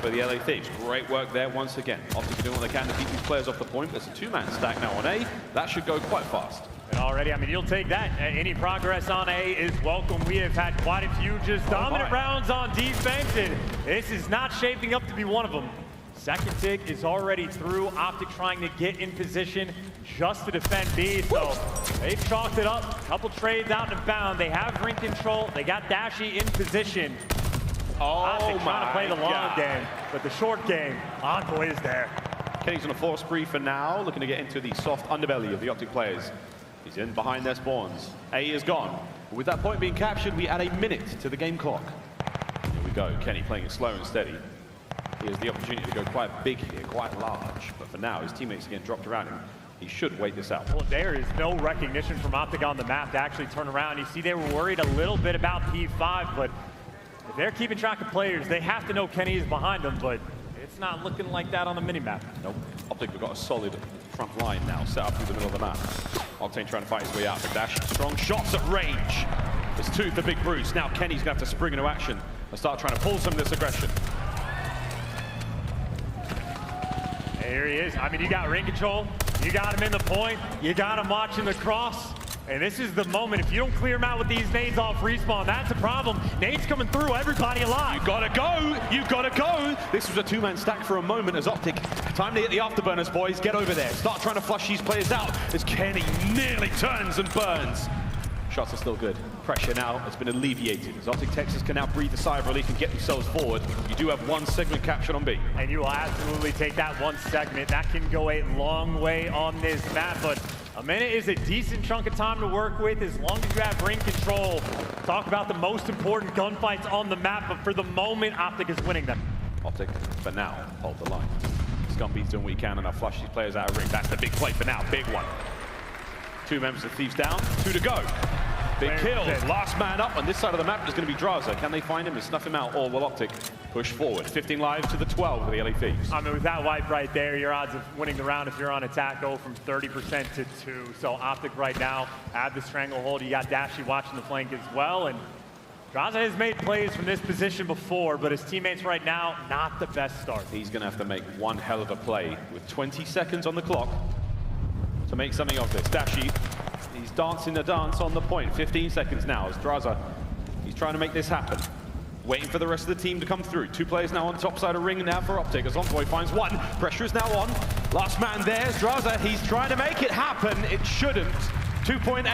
For the LA Thieves, great work there once again. OpTic are doing what they can to keep these players off the point. There's a 2-man stack now on A. That should go quite fast. And already, I mean, you'll take that. Any progress on A is welcome. We have had quite a few just dominant rounds on defense, and this is not shaping up to be one of them. Second tick is already through. OpTic trying to get in position just to defend B, so they've chalked it up. A couple trades out and bound. They have ring control. They got Dashy in position. OpTic trying to play the long game, but the short game, Envoy is there. Kenny's on a force spree for now, looking to get into the soft underbelly of the OpTic players. He's in behind their spawns. A is gone. With that point being captured, we add a minute to the game clock. Here we go, Kenny playing it slow and steady. He has the opportunity to go quite big here, quite large. But for now, his teammates are getting dropped around him. He should wait this out. Well, there is no recognition from OpTic on the map to actually turn around. You see, they were worried a little bit about P5, but if they're keeping track of players, they have to know Kenny is behind them, but it's not looking like that on the minimap. Nope. OpTic have got a solid front line now, set up through the middle of the map. Octane trying to fight his way out, but Dashy strong shots at range. There's 2 for Big Bruce. Now Kenny's gonna have to spring into action and start trying to pull some of this aggression. Here he is. I mean, you got ring control, you got him in the point, you got him watching the cross. And this is the moment. If you don't clear him out with these nades off respawn, that's a problem. Nades coming through, everybody alive. You gotta go, you gotta go. This was a 2-man stack for a moment as OpTic. Time to hit the afterburners, boys. Get over there. Start trying to flush these players out as Kenny nearly turns and burns. Shots are still good. Pressure now has been alleviated as OpTic Texas can now breathe a sigh of relief and get themselves forward. You do have 1 segment captured on B. And you will absolutely take that 1 segment. That can go a long way on this map, but a minute is a decent chunk of time to work with as long as you have ring control. Talk about the most important gunfights on the map, but for the moment, OpTic is winning them. OpTic, for now, hold the line. Scumpy's doing what he can and I'll flush these players out of ring. That's the big play for now, big one. 2 members of Thieves down, 2 to go. Big kills, last man up on this side of the map is going to be Drazah. Can they find him and snuff him out, or will OpTic push forward? 15 lives to the 12 for the LA Thieves. I mean, with that wipe right there, your odds of winning the round if you're on attack go from 30% to 2. So OpTic right now have the stranglehold. You got Dashy watching the flank as well, and Drazah has made plays from this position before, but his teammates right now, not the best start. He's going to have to make one hell of a play with 20 seconds on the clock to make something of this. Dashy, he's dancing the dance on the point. 15 seconds now as Drazah, he's trying to make this happen. Waiting for the rest of the team to come through. 2 players now on top side of ring now for OpTic as Envoy finds one. Pressure is now on. Last man there's Drazah. He's trying to make it happen. It shouldn't. 2.8.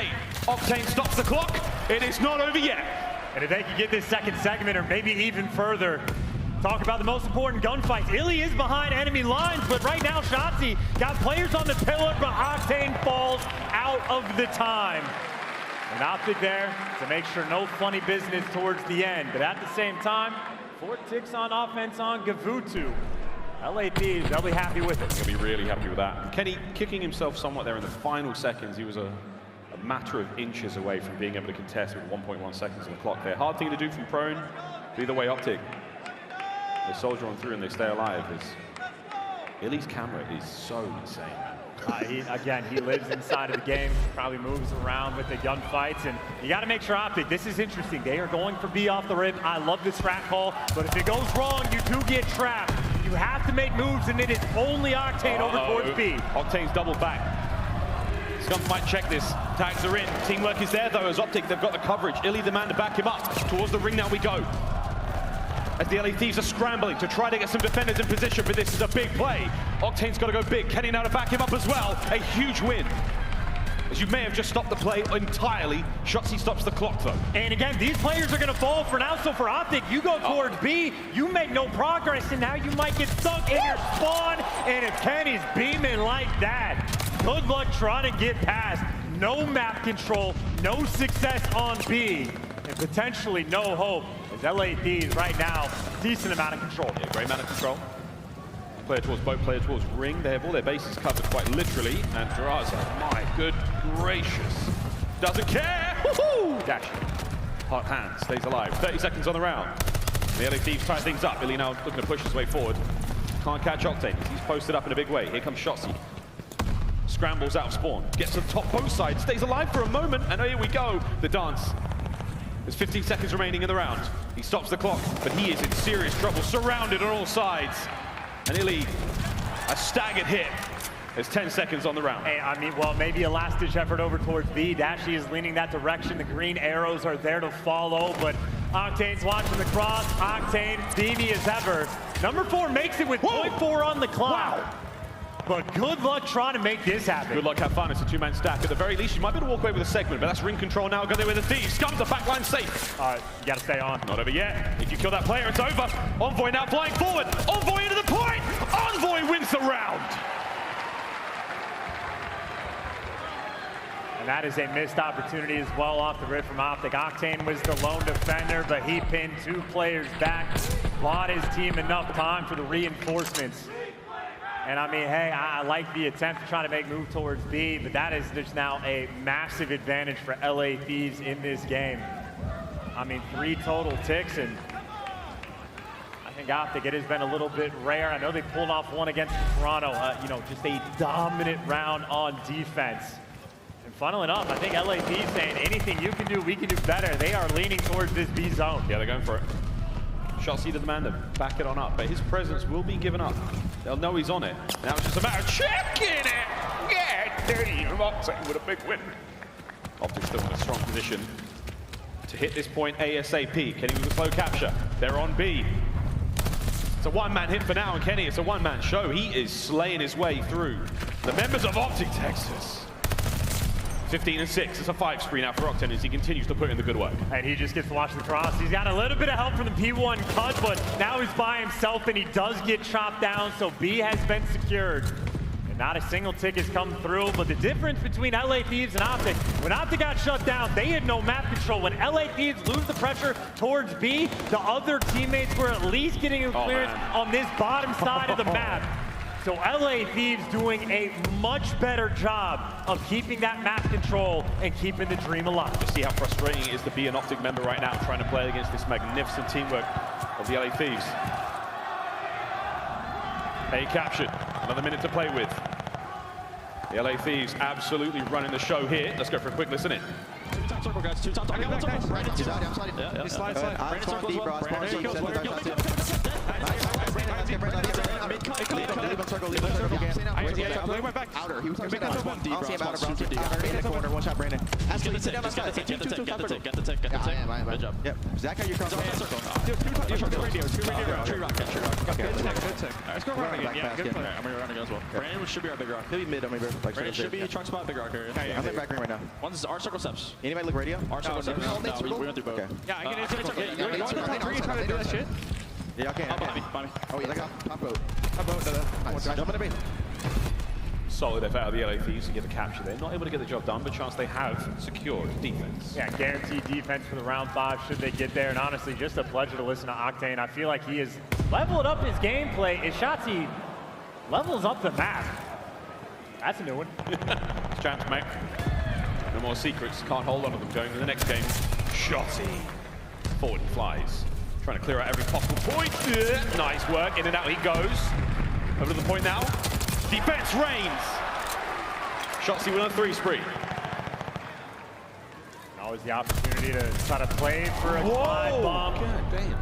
Octane stops the clock. It is not over yet. And if they can get this second segment, or maybe even further, talk about the most important gunfights. iLLeY is behind enemy lines, but right now Shotzzy got players on the pillar, but Octane falls out of the time. And OpTic there to make sure no funny business towards the end. But at the same time, 4 ticks on offense on Gavutu. LA Thieves, they'll be happy with it. He'll be really happy with that. Kenny kicking himself somewhat there in the final seconds. He was a matter of inches away from being able to contest with 1.1 seconds on the clock there. Hard thing to do from prone. But either way, OpTic, they soldier on through and they stay alive. iLLeY's camera is so insane. Again, he lives inside of the game, probably moves around with the gunfights, and you got to make sure OpTic, this is interesting. They are going for B off the rip. I love this strat call, but if it goes wrong, you do get trapped. You have to make moves, and it is only Octane over towards B. Octane's doubled back. Scump might check this. Tags are in. Teamwork is there, though, as OpTic, they've got the coverage. iLLeY the man to back him up. Towards the ring now we go. As the LA Thieves are scrambling to try to get some defenders in position, but this is a big play. Octane's got to go big. Kenny now to back him up as well. A huge win. As you may have just stopped the play entirely. Shotzzy stops the clock, though. And again, these players are going to fall for now. So for OpTic, you go towards B, you make no progress, and now you might get stuck in your spawn. And if Kenny's beaming like that, good luck trying to get past. No map control, no success on B, and potentially no hope. As LA Thieves right now, decent amount of control. Yeah, great amount of control. Player towards boat, player towards ring. They have all their bases covered quite literally. And Drazah, my good gracious, doesn't care. Woohoo! Dashy, hot hand, stays alive. 30 seconds on the round. The LA Thieves tie things up. iLLeY now looking to push his way forward. Can't catch Octane. He's posted up in a big way. Here comes Shotzzy. Scrambles out of spawn. Gets to the top both sides. Stays alive for a moment. And here we go. The dance. There's 15 seconds remaining in the round. He stops the clock, but he is in serious trouble. Surrounded on all sides. And iLLeY, a staggered hit. There's 10 seconds on the round. Hey, I mean, well, maybe a last-ditch effort over towards B. Dashy is leaning that direction. The green arrows are there to follow, but Octane's watching the cross. Octane, beamy as ever. Number 4 makes it with 0.4 on the clock. Wow. But good luck trying to make this happen. Good luck, have fun. It's a 2-man stack. At the very least, you might be able to walk away with a segment, but that's ring control now. Go there with the Thieves. Scump the backline safe. All right, you gotta stay on. Not over yet. If you kill that player, it's over. Envoy now flying forward. Envoy into the point. Envoy wins the round. And that is a missed opportunity as well off the rip from OpTic. Octane was the lone defender, but he pinned 2 players back. Bought his team enough time for the reinforcements. And I mean, hey, I like the attempt to try to make move towards B, but that is just now a massive advantage for LA Thieves in this game. I mean, 3 total ticks, and I think OpTic, it has been a little bit rare. I know they pulled off one against Toronto, you know, just a dominant round on defense. And funnily enough, I think LA Thieves saying anything you can do, we can do better. They are leaning towards this B zone. Yeah, they're going for it. Shotzzy to the man to back it on up, but his presence will be given up. They'll know he's on it. Now it's just a matter of checking it. Yeah, damn, Octane with a big win. OpTic still in a strong position to hit this point ASAP. Kenny with a slow capture. They're on B. It's a 1-man hit for now, and Kenny, it's a 1-man show. He is slaying his way through the members of OpTic Texas. 15 and 6. It's a 5 spree now for Octane as he continues to put in the good work. And he just gets to watch the cross. He's got a little bit of help from the P1 cut, but now he's by himself and he does get chopped down, so B has been secured. And not a single tick has come through, but the difference between LA Thieves and OpTic, when OpTic got shut down, they had no map control. When LA Thieves lose the pressure towards B, the other teammates were at least getting a clearance on this bottom side of the map. So LA Thieves doing a much better job of keeping that map control and keeping the dream alive. Just see how frustrating it is to be an OpTic member right now trying to play against this magnificent teamwork of the LA Thieves. A captured, another minute to play with. The LA Thieves absolutely running the show here. Let's go for a quick listen in. circle, guys. 2 top. I got 1 circle. Brandon, He's out, I'm sliding. Yeah. He's slide. Brandon circle as well. Brandon kills. Leave him back. Outer. He was on I'll see him outer, bro. Outer in the corner. One shot, Brandon. Get the tick. Get the tick. Good job. Yep. Zach, how you cross? Dude, 2 radio. Tree rock. Okay, Good tick. Let's go around again. Yeah, good play. Yeah. I'm going to run again as well. Brandon should be our big rock. He'll be mid on me, bro. Brandon should be truck spot, big rock area. I'm in back ring right now. One's our circle steps. Anybody look radio? Our circle steps. No, we went through both. Okay. Yeah, I can answer it. Yeah, You're going to the top 3 trying to do that shit? Yeah, okay. Behind me. Oh, yeah, top boat. Nice. Jump in the base. Solid effort out of the LA Thieves to get the capture there. Not able to get the job done, but chance they have secured defense. Yeah, guaranteed defense for the round 5 should they get there. And honestly, just a pleasure to listen to Octane. I feel like he has leveled up his gameplay. His Shotzzy levels up the map. That's a new one. Champs, Mack. No more secrets. Can't hold on to them going to the next game. Shotzzy. Forward he flies. Trying to clear out every possible point. Nice work. In and out he goes. Over to the point now. Defense reigns. Shotzzy win on 3 spree. Always the opportunity to try to play for a glide bomb.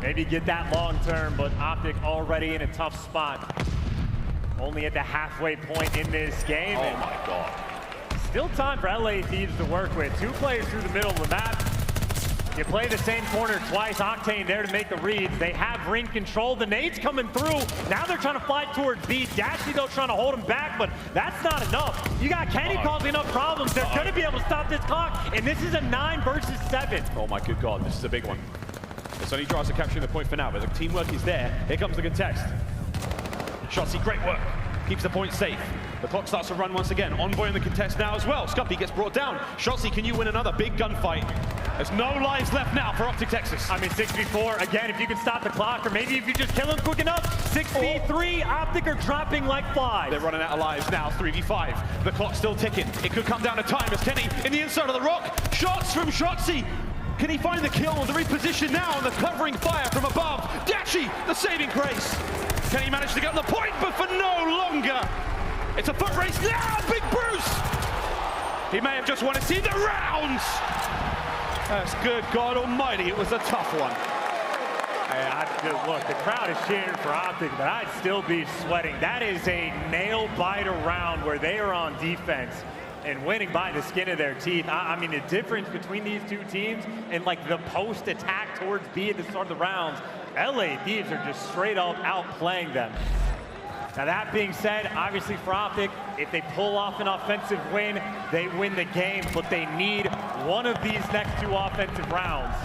Maybe get that long term, but OpTic already in a tough spot. Only at the halfway point in this game. Oh my God. Still time for LA Thieves to work with. 2 players through the middle of the map. You play the same corner twice. Octane there to make the reads. They have ring control. The nades coming through. Now they're trying to fight towards B. Dashy though trying to hold him back, but that's not enough. You got Kenny causing enough problems. They're going to be able to stop this clock, and this is a 9 versus 7. Oh my good God, this is a big one. It's only Drazah capturing the point for now, but the teamwork is there. Here comes the contest. Shotzzy, great work. Keeps the point safe. The clock starts to run once again. Envoy in the contest now as well. Scump gets brought down. Shotzzy, can you win another big gunfight? There's no lives left now for OpTic Texas. I mean, 6v4, again, if you can stop the clock, or maybe if you just kill him quick enough, 6v3, OpTic are dropping like flies. They're running out of lives now, 3v5. The clock's still ticking. It could come down to time as Kenny in the inside of the rock. Shots from Shotzzy. Can he find the kill? The reposition now, and the covering fire from above. Dashy, the saving grace. Can he manage to get on the point, but for no longer? It's a foot race now, Big Bruce! He may have just won it. See the rounds! That's good God almighty, it was a tough one. Look, the crowd is cheering for OpTic, but I'd still be sweating. That is a nail-biter round where they are on defense and winning by the skin of their teeth. I mean, the difference between these 2 teams and like the post-attack towards B at the start of the rounds, LA Thieves are just straight up outplaying them. Now that being said, obviously for OpTic, if they pull off an offensive win, they win the game, but they need one of these next 2 offensive rounds.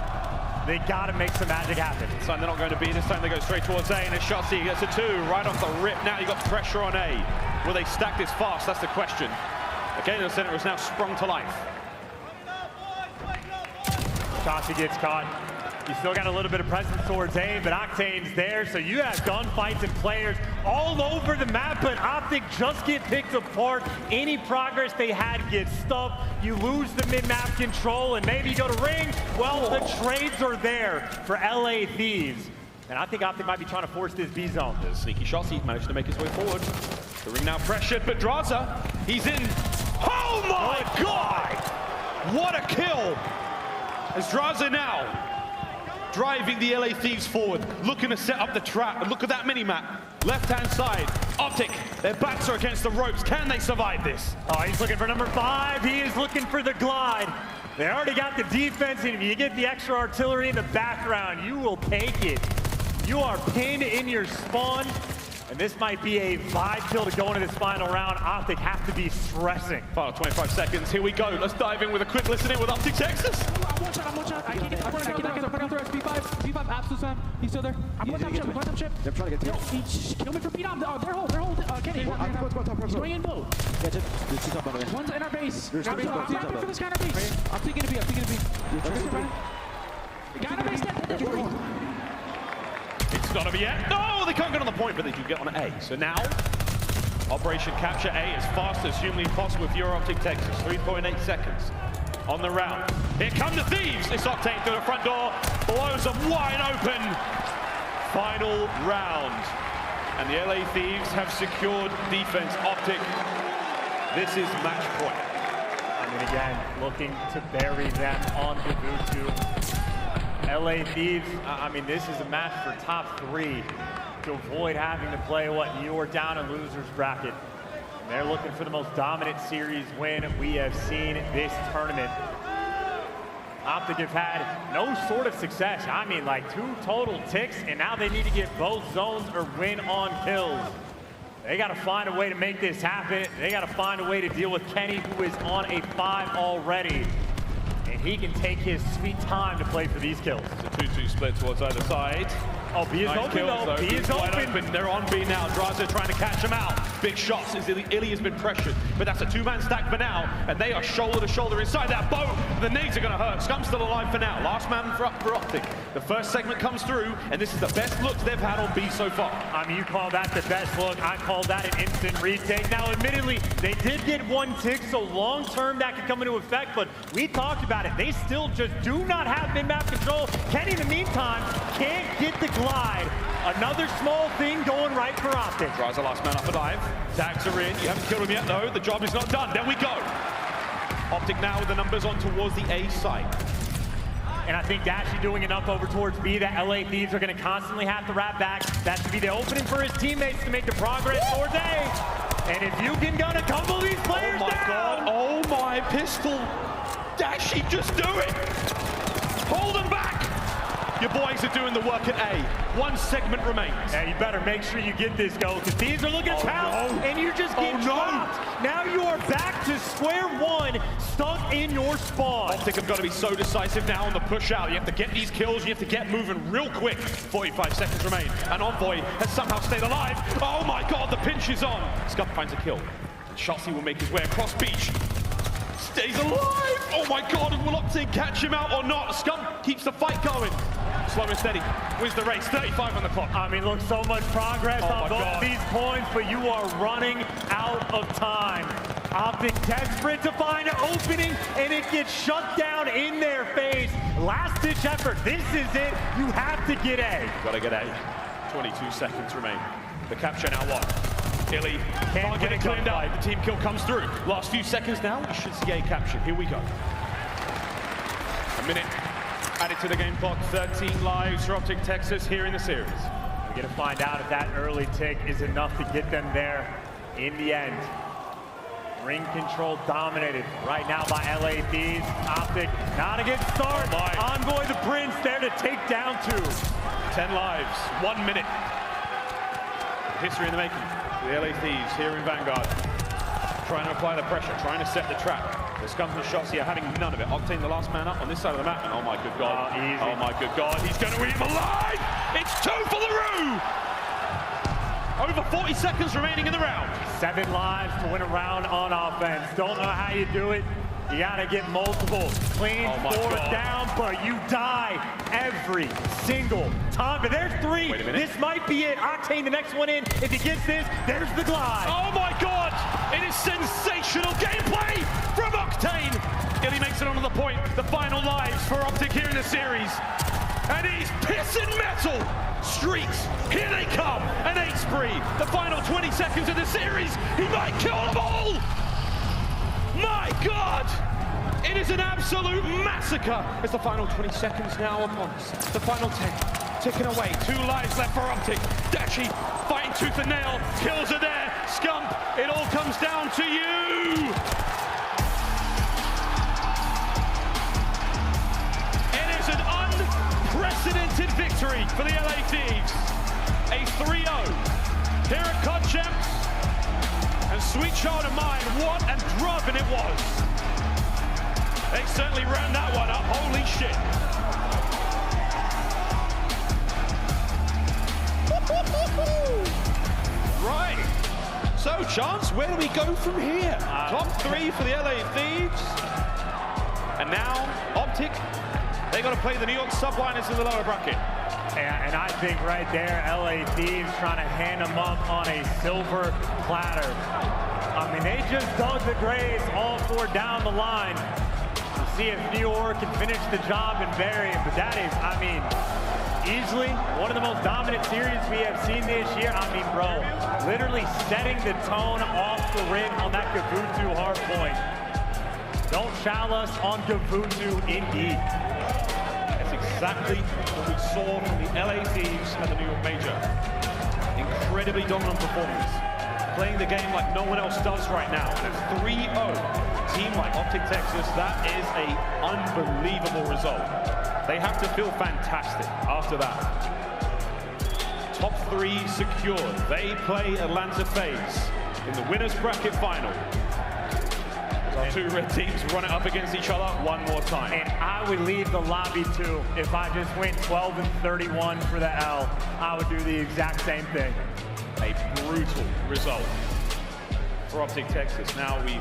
They gotta make some magic happen. This time they're not going to B, this time they go straight towards A, and it's Shotzzy gets a 2 right off the rip. Now you got pressure on A. Will they stack this fast? That's the question. Again, the center is now sprung to life. Shotzzy gets caught. You still got a little bit of presence towards A, but Octane's there, so you have gunfights and players all over the map, but OpTic just get picked apart. Any progress they had gets stuffed. You lose the mid-map control, and maybe you go to ring. Well, the trades are there for LA Thieves. And I think OpTic might be trying to force this B zone. The sneaky Shotzzy managed to make his way forward. The ring now pressured, but Drazah, he's in. Oh my God! What a kill! As Drazah now driving the LA Thieves forward, looking to set up the trap. And look at that mini-map. Left-hand side, OpTic, their backs are against the ropes. Can they survive this? Oh, he's looking for number 5. He is looking for the glide. They already got the defense, and if you get the extra artillery in the background, you will take it. You are pinned in your spawn, and this might be a 5 kill to go into this final round. OpTic have to be stressing. Final 25 seconds, here we go. Let's dive in with a quick listen in with OpTic Texas. I'm one shot. I can't get B5, absolute Sam. He's still there. I'm one top chip. I'm trying to get to Kill me for beat on. Their hold. Kenny. He's going in boat. One's in our base. For this counter base. I'm taking a B. Got a base dead. It's not over yet. No, they can't get on the point, but they do get on A. So now, Operation Capture A as fast as humanly possible with your OpTic Texas. 3.8 seconds on the round. Here come the Thieves. It's Octane through the front door. Blows them wide open. Final round. And the LA Thieves have secured defense. OpTic, this is match point. I mean, again, looking to bury them on Gavutu. LA Thieves, I mean, this is a match for top 3 to avoid having to play New York down in losers bracket. And they're looking for the most dominant series win we have seen this tournament. OpTic have had no sort of success. I mean, like 2 total ticks, and now they need to get both zones or win on kills. They got to find a way to make this happen. They got to find a way to deal with Kenny, who is on a 5 already. And he can take his sweet time to play for these kills. It's a 2-2 split towards either side. Oh, B is nice open kills, though. B is open. They're on B now. Drazah trying to catch him out. Big shots as iLLeY has been pressured. But that's a 2-man stack for now. And they are shoulder to shoulder inside that boat. The nades are going to hurt. Scump's still alive for now. Last man for OpTic. The first segment comes through. And this is the best look they've had on B so far. I mean, you call that the best look. I call that an instant retake. Now, admittedly, they did get 1 tick. So long term, that could come into effect. But we talked about it. They still just do not have mid-map control. Kenny, in the meantime, can't get the glide. Another small thing going right for OpTic. Drazah last man up alive. Tags are in. You haven't killed him yet, though. The job is not done. There we go. OpTic now with the numbers on towards the A side. And I think Dashy doing enough over towards B that LA Thieves are going to constantly have to wrap back. That should be the opening for his teammates to make the progress towards A. And if you can gun a couple of these players down. God. Oh my pistol. Dashy, just do it. Hold them back. Your boys are doing the work at A. 1 segment remains. Yeah, you better make sure you get this go, because these are looking pound, and you just get dropped. Now you are back to square 1, stuck in your spawn. OpTic have got to be so decisive now on the push out. You have to get these kills, you have to get moving real quick. 45 seconds remain, and Envoy has somehow stayed alive. Oh my god, the pinch is on. Scump finds a kill. And Shotzzy will make his way across beach. Stays alive! Oh my god, will OpTic catch him out or not? Scump keeps the fight going. Slow and steady, wins the race, 35 on the clock. I mean, look, so much progress on both these points, but you are running out of time. OpTic desperate to find an opening, and it gets shut down in their face. Last-ditch effort, this is it. You have to get A. Gotta get A. 22 seconds remain. The capture now what? iLLeY can't get it cleaned up. The team kill comes through. Last few seconds now, we should see A captured. Here we go. A minute added to the game clock. 13 lives for OpTic Texas here in the series. We're gonna find out if that early tick is enough to get them there in the end. Ring control dominated right now by LA Thieves. OpTic not a good start. Envoy the Prince there to take down 2. 10 lives, 1 minute. History in the making. The LA Thieves here in Vanguard. Trying to apply the pressure, trying to set the trap. The Scump and Shotzzy are having none of it. Octane the last man up on this side of the map. And oh my good god. Oh my good god. He's going to eat him alive! It's 2 for the Roo! Over 40 seconds remaining in the round. 7 lives to win a round on offense. Don't know how you do it. You gotta get multiple cleans, 4 down, but you die every single time. But there's 3. Wait a minute. This might be it. Octane, the next one in. If he gets this, there's the glide. Oh my god! It is sensational gameplay from Octane! iLLeY makes it onto the point. The final lives for OpTic here in the series. And he's pissing metal! Streaks, here they come! An 8 spree. The final 20 seconds of the series. He might kill them all! My God! It is an absolute massacre as the final 20 seconds now upon us. The final 10 ticking away. 2 lives left for OpTic. Dashy fighting tooth and nail. Kills are there. Scump, it all comes down to you! It is an unprecedented victory for the LA Thieves. A 3-0 here at COD Champs. And sweet child of mine, what a drubbing it was. They certainly ran that one up, holy shit. Right, so Chance, where do we go from here? Top 3 for the LA Thieves. And now, OpTic, they got to play the New York Subliners in the lower bracket. And I think right there, LA Thieves trying to hand them up on a silver platter. I mean, they just dug the graves all 4 down the line to see if New York can finish the job and bury him. But that is, I mean, easily one of the most dominant series we have seen this year. I mean, bro, literally setting the tone off the rip on that Gavutu hard point. Don't Phallus on Gavutu indeed. That's exactly what we saw from the LA Thieves at the New York Major. Incredibly dominant performance. Playing the game like no one else does right now. And a 3-0 team like OpTic Texas, that is an unbelievable result. They have to feel fantastic after that. Top 3 secured. They play Atlanta FaZe in the winners bracket final. Our 2 red teams run it up against each other one more time. And I would leave the lobby too. If I just went 12-31 for the L, I would do the exact same thing. A brutal result for OpTic Texas. Now we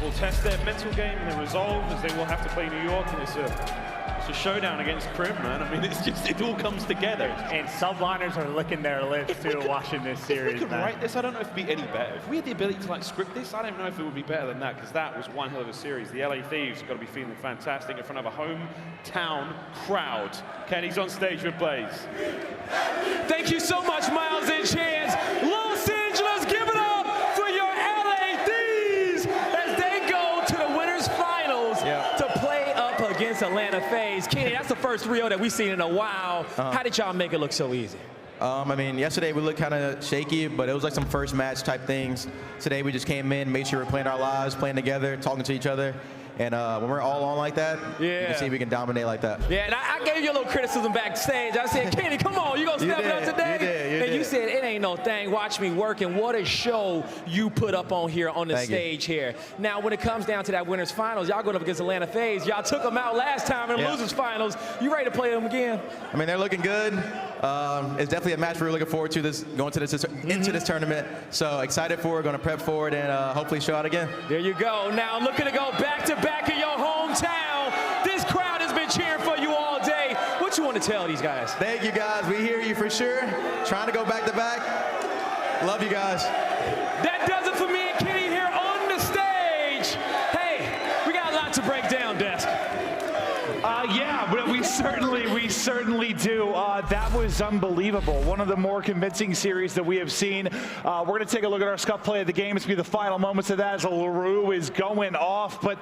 will test their mental game and their resolve, as they will have to play New York, and it's a showdown against Crim, man. I mean, it all comes together. And Subliners are licking their lips too, watching this series. If we could write this, I don't know if it'd be any better. If we had the ability to like script this, I don't know if it would be better than that, because that was one hell of a series. The LA Thieves got to be feeling fantastic in front of a hometown crowd. Kenny's on stage with Blaze. Thank you so much, Miles and Chance. Los Angeles, give it up for your LA Thieves as they go to the winners finals to play up against Atlanta FaZe. Kenny, that's the first 3-0 that we've seen in a while. How did y'all make it look so easy? I mean, yesterday we looked kind of shaky, but it was like some first match type things. Today we just came in, made sure we're playing our lives, playing together, talking to each other. And when we're all on like that, you can see we can dominate like that. Yeah, and I gave you a little criticism backstage. I said, Kenny, come on, you gonna step it up today? You said, it ain't no thing. Watch me work, and what a show you put up on here on the stage here. Now, when it comes down to that winners finals, y'all going up against Atlanta FaZe. Y'all took them out last time in losers finals. You ready to play them again? I mean, they're looking good. It's definitely a match we're looking forward to going to this into this tournament. So excited for it, going to prep for it, and hopefully show out again. There you go. Now looking to go back to back in your hometown. This crowd has been cheering for you all day. What you want to tell these guys? Thank you guys. We hear you for sure. Trying to go back to back. Love you guys. That does it for me and Kenny here on the stage. Hey, we got a lot to break down, Desk. Yeah, but we certainly do. That was unbelievable. One of the more convincing series that we have seen. We're going to take a look at our Scump play of the game. It's going to be the final moments of that as LaRue is going off. But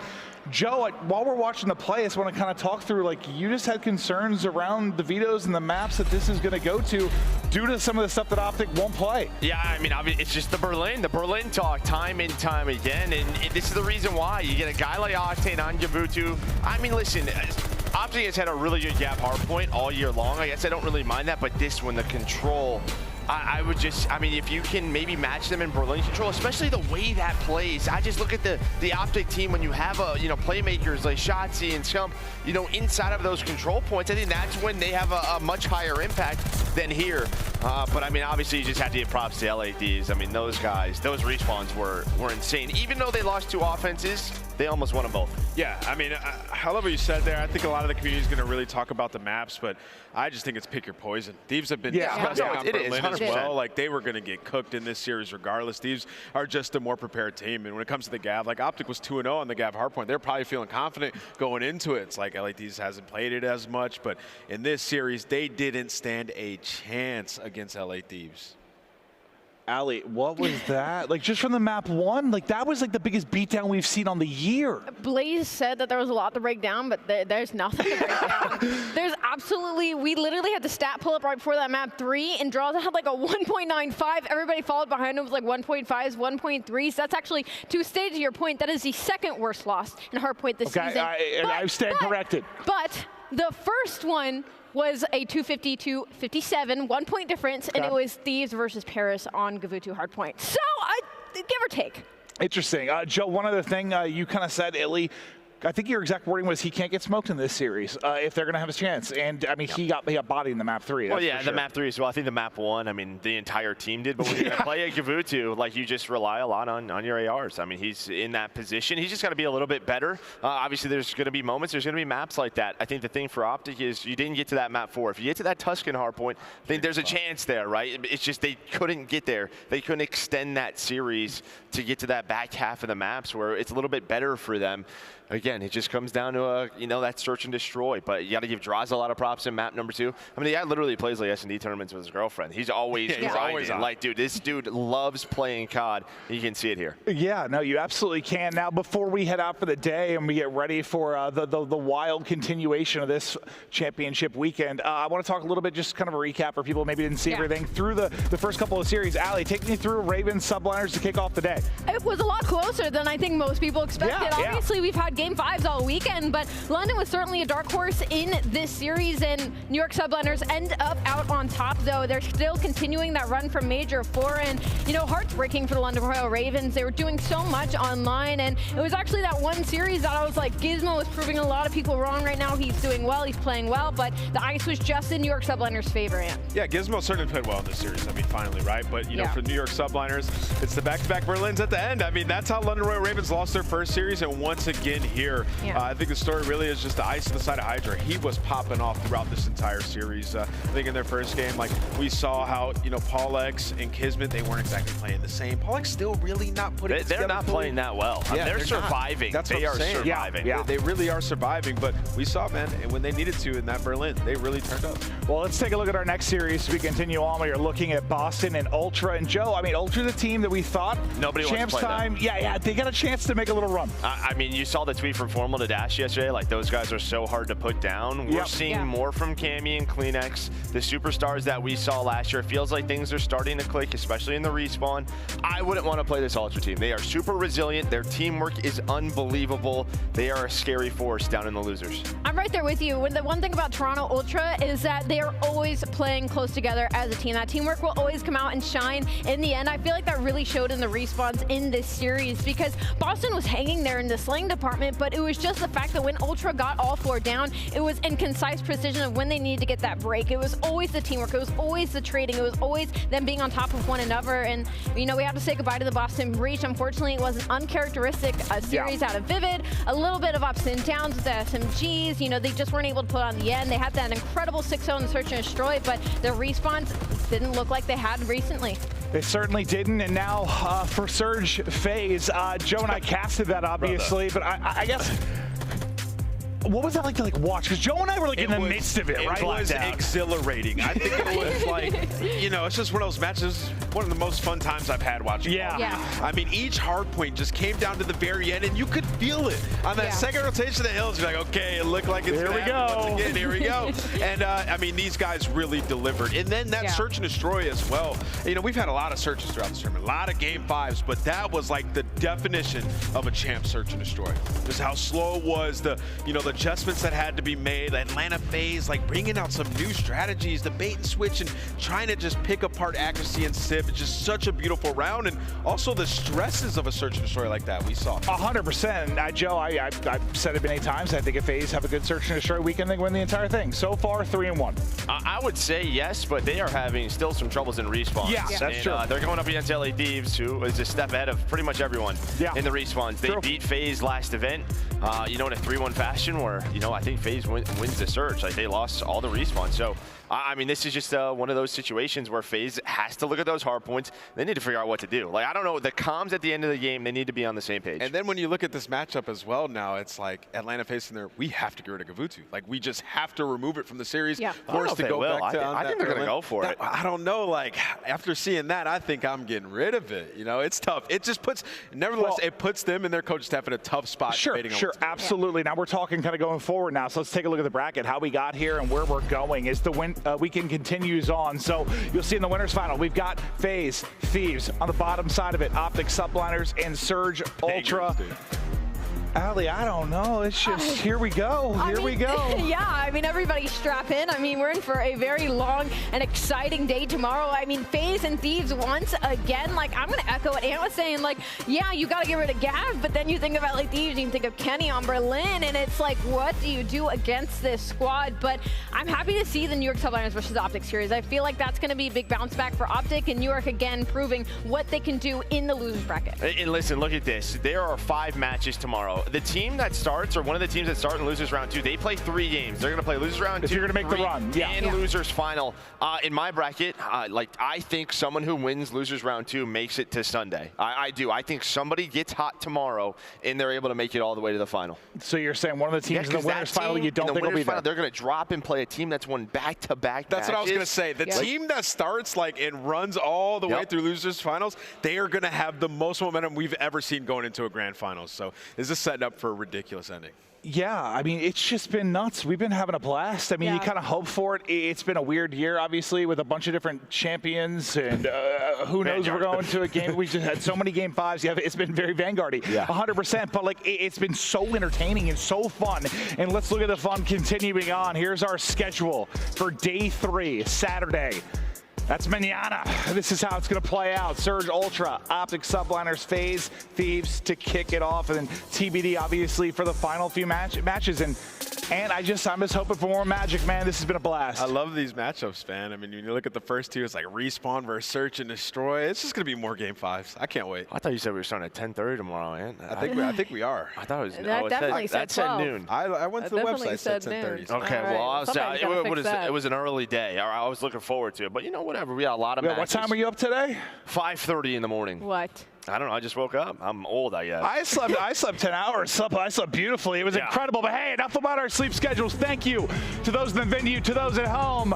Joe, while we're watching the play, I just want to kind of talk through, like, you just had concerns around the vetoes and the maps that this is going to go to due to some of the stuff that OpTic won't play. Yeah, I mean, it's just the Berlin talk time and time again, and this is the reason why. You get a guy like Octane on Gavutu. I mean, listen, OpTic has had a really good gap hardpoint all year long. I guess I don't really mind that, but this one, the control, I would just, I mean, if you can maybe match them in Berlin control, especially the way that plays. I just look at the OpTic team when you have playmakers like Shotzzy and Scump, inside of those control points. I think that's when they have a much higher impact than here. But I mean, obviously you just have to give props to LA Thieves. I mean, those guys, those respawns were insane. Even though they lost 2 offenses, they almost won them both. Yeah, I mean, however you said there, I think a lot of the community is going to really talk about the maps, but I just think it's pick your poison. Thieves have been disgusting on Berlin as well. Like, they were going to get cooked in this series regardless. Thieves are just a more prepared team, and when it comes to the Gav, like OpTic was 2-0 on the Gav hardpoint. They're probably feeling confident going into it. It's like LA Thieves hasn't played it as much, but in this series, they didn't stand a chance against LA Thieves. aLLeY, what was that? Like, just from the map 1, like, that was like the biggest beatdown we've seen on the year. Blaze said that there was a lot to break down, but there's nothing to break down. There's absolutely, we literally had the stat pull up right before that map 3, and Drazah had like a 1.95. Everybody followed behind him with like 1.5s, 1.3s. That's actually, to stay to your point, that is the second worst loss in hardpoint this season. I stand corrected. But the first one was a 250-57, 1 point difference, and it was Thieves versus Paris on Gavutu hardpoint. So, give or take. Interesting. Joe, one other thing you kind of said, aLLeY, I think your exact wording was he can't get smoked in this series if they're going to have a chance. And, I mean, he got bodied in the map 3. Well, yeah, the map 3 as well. I think the map 1, I mean, the entire team did. But when you play at Gavutu, like, you just rely a lot on your ARs. I mean, he's in that position. He's just got to be a little bit better. Obviously, there's going to be moments. There's going to be maps like that. I think the thing for OpTic is you didn't get to that map 4. If you get to that Tuscan hardpoint, I think there's a chance there, right? It's just they couldn't get there. They couldn't extend that series to get to that back half of the maps where it's a little bit better for them. Again, again, it just comes down to, you know, that search and destroy. But you got to give Drazah a lot of props in map number 2. I mean, the guy literally plays like S&D tournaments with his girlfriend. He's always grinding. Like, dude, this dude loves playing COD. You can see it here. Yeah, no, you absolutely can. Now, before we head out for the day and we get ready for the wild continuation of this championship weekend, I want to talk a little bit, just kind of a recap for people who maybe didn't see everything through the first couple of series. aLLeY, take me through Ravens Subliners to kick off the day. It was a lot closer than I think most people expected. Obviously, we've had Game 5s all weekend, but London was certainly a dark horse in this series, and New York Subliners end up out on top, though. They're still continuing that run from Major 4, and, you know, hearts breaking for the London Royal Ravens. They were doing so much online, and it was actually that one series that I was like, Gizmo is proving a lot of people wrong right now. He's doing well, he's playing well, but the ice was just in New York Subliners' favor. Yeah, Gizmo certainly played well in this series. I mean, finally, right? But, you know, for New York Subliners, it's the back-to-back Berlins at the end. I mean, that's how London Royal Ravens lost their first series, and once again here, I think the story really is just the ice on the side of Hydra. He was popping off throughout this entire series. I think in their first game, like, we saw how, you know, Paulehx and Kismet, they weren't exactly playing the same. Paulehx still really not putting it together. They're not playing that well. I mean, they're surviving. That's they what I'm saying. Surviving. Yeah, they really are surviving, but we saw, man, when they needed to in that Berlin, they really turned up. Well, let's take a look at our next series. We continue on. We are looking at Boston and Ultra. And Joe, I mean, Ultra, the team that we thought nobody champs wants to play time. them. Yeah, they got a chance to make a little run. I mean, you saw the tweet from Formal to Dashy yesterday. Like, those guys are so hard to put down. We're seeing more from Cammy and CleanX, the superstars that we saw last year. It feels like things are starting to click, especially in the respawn. I wouldn't want to play this Ultra team. They are super resilient. Their teamwork is unbelievable. They are a scary force down in the losers. I'm right there with you. The one thing about Toronto Ultra is that they are always playing close together as a team. That teamwork will always come out and shine in the end. I feel like that really showed in the respawns in this series, because Boston was hanging there in the slaying department, but it was just the fact that when Ultra got all 4 down, it was in concise precision of when they needed to get that break. It was always the teamwork. It was always the trading. It was always them being on top of one another. And, you know, we have to say goodbye to the Boston Breach. Unfortunately, it was an uncharacteristic series out of Vivid. A little bit of ups and downs with the SMGs. You know, they just weren't able to put on the end. They had that incredible 6-0 in the Search and Destroy, but their respawns didn't look like they had recently. They certainly didn't, and now for Surge FaZe, Joe and I casted that, obviously, but I guess, what was that like to watch? Because Joe and I were like in the midst of it, right? It was exhilarating. I think it was like, you know, it's just one of those matches, one of the most fun times I've had watching. I mean, each hard point just came down to the very end, and you could feel it. On that second rotation of the hills, you're like, okay, it looked like it's here we go. Once again, here we go. And I mean, these guys really delivered. And then that search and destroy as well. You know, we've had a lot of searches throughout this tournament, a lot of Game 5s, but that was like the definition of a champ search and destroy. Just how slow it was, the, you know, the adjustments that had to be made. Atlanta FaZe, like bringing out some new strategies, the bait and switch, and trying to just pick apart accuracy and Simp. It's just such a beautiful round, and also the stresses of a search and destroy like that we saw. 100%. Joe, I've said it many times. I think if FaZe have a good search and destroy weekend, they win the entire thing. So far, 3-1. I would say yes, but they are having still some troubles in respawns. Yeah, that's true. They're going up against LA Thieves, who is a step ahead of pretty much everyone in the respawns. They beat FaZe last event, you know, in a 3-1 fashion where, you know, I think FaZe wins the search. Like, they lost all the respawns. So, I mean, this is just one of those situations where FaZe has to look at those hard points. They need to figure out what to do. Like, I don't know, the comms at the end of the game, they need to be on the same page. And then when you look at this matchup as well now, it's like Atlanta facing there, we have to get rid of Gavutu. Like, we just have to remove it from the series. Forced to go back to I think they're going to go for it. I don't know. Like, after seeing that, I think I'm getting rid of it. You know, it's tough. It just puts, nevertheless, it puts them and their coaching staff in a tough spot. Sure, absolutely. Now we're talking kind of going forward now, so let's take a look at the bracket, how we got here and where we're going as the weekend continues on. So you'll see in the winners final, we've got FaZe, Thieves on the bottom side of it, OpTic Subliners and Surge Ultra. aLLeY, I don't know. It's just, here we go. Here we go. Yeah, I mean, everybody strap in. I mean, we're in for a very long and exciting day tomorrow. I mean, FaZe and Thieves once again. Like, I'm going to echo what Ant was saying. Like, yeah, you got to get rid of Gav, but then you think about like Thieves, you think of Kenny on Berlin, and it's like, what do you do against this squad? But I'm happy to see the New York Subliners versus OpTic series. I feel like that's going to be a big bounce back for OpTic, and New York again proving what they can do in the losers bracket. And listen, look at this. There are 5 matches tomorrow. the team that starts, or one of the teams that start in losers round 2, they play 3 games. They're going to play losers round 2. If you're going to make the run, and losers final. In my bracket, I think someone who wins losers round 2 makes it to Sunday. I do. I think somebody gets hot tomorrow, and they're able to make it all the way to the final. So you're saying one of the teams in the winners final you don't think will be there? They're going to drop and play a team that's won back-to-back That's what I was going to matches. say. The team that starts and runs all the way through losers finals, they are going to have the most momentum we've ever seen going into a grand finals. So this is setting up for a ridiculous ending. Yeah, I mean, it's just been nuts. We've been having a blast. I mean, you kind of hope for it. It's been a weird year, obviously, with a bunch of different champions, and who knows, we're going to a game. We just had so many game 5s. Yeah, it's been very Vanguard-y, 100%. But, like, it's been so entertaining and so fun. And let's look at the fun continuing on. Here's our schedule for day 3, Saturday. That's mañana. This is how it's going to play out. Surge Ultra, OpTic Subliners, FaZe, Thieves to kick it off, and then TBD obviously for the final few matches. And I'm just hoping for more magic, man. This has been a blast. I love these matchups, man. I mean, when you look at the first 2, it's like Respawn versus Search and Destroy. It's just going to be more game 5s. I can't wait. I thought you said we were starting at 10:30 tomorrow, man. I think we are. I thought it was. That definitely said 12. noon. I went to the website, said 10:30. Okay, well, it was an early day. I was looking forward to it, but you know, whatever. We got a lot of matches. What time were you up today? 5:30 in the morning. What? I don't know. I just woke up. I'm old, I guess. I slept 10 hours. I slept beautifully. It was incredible. But hey, enough about our sleep schedules. Thank you to those in the venue, to those at home.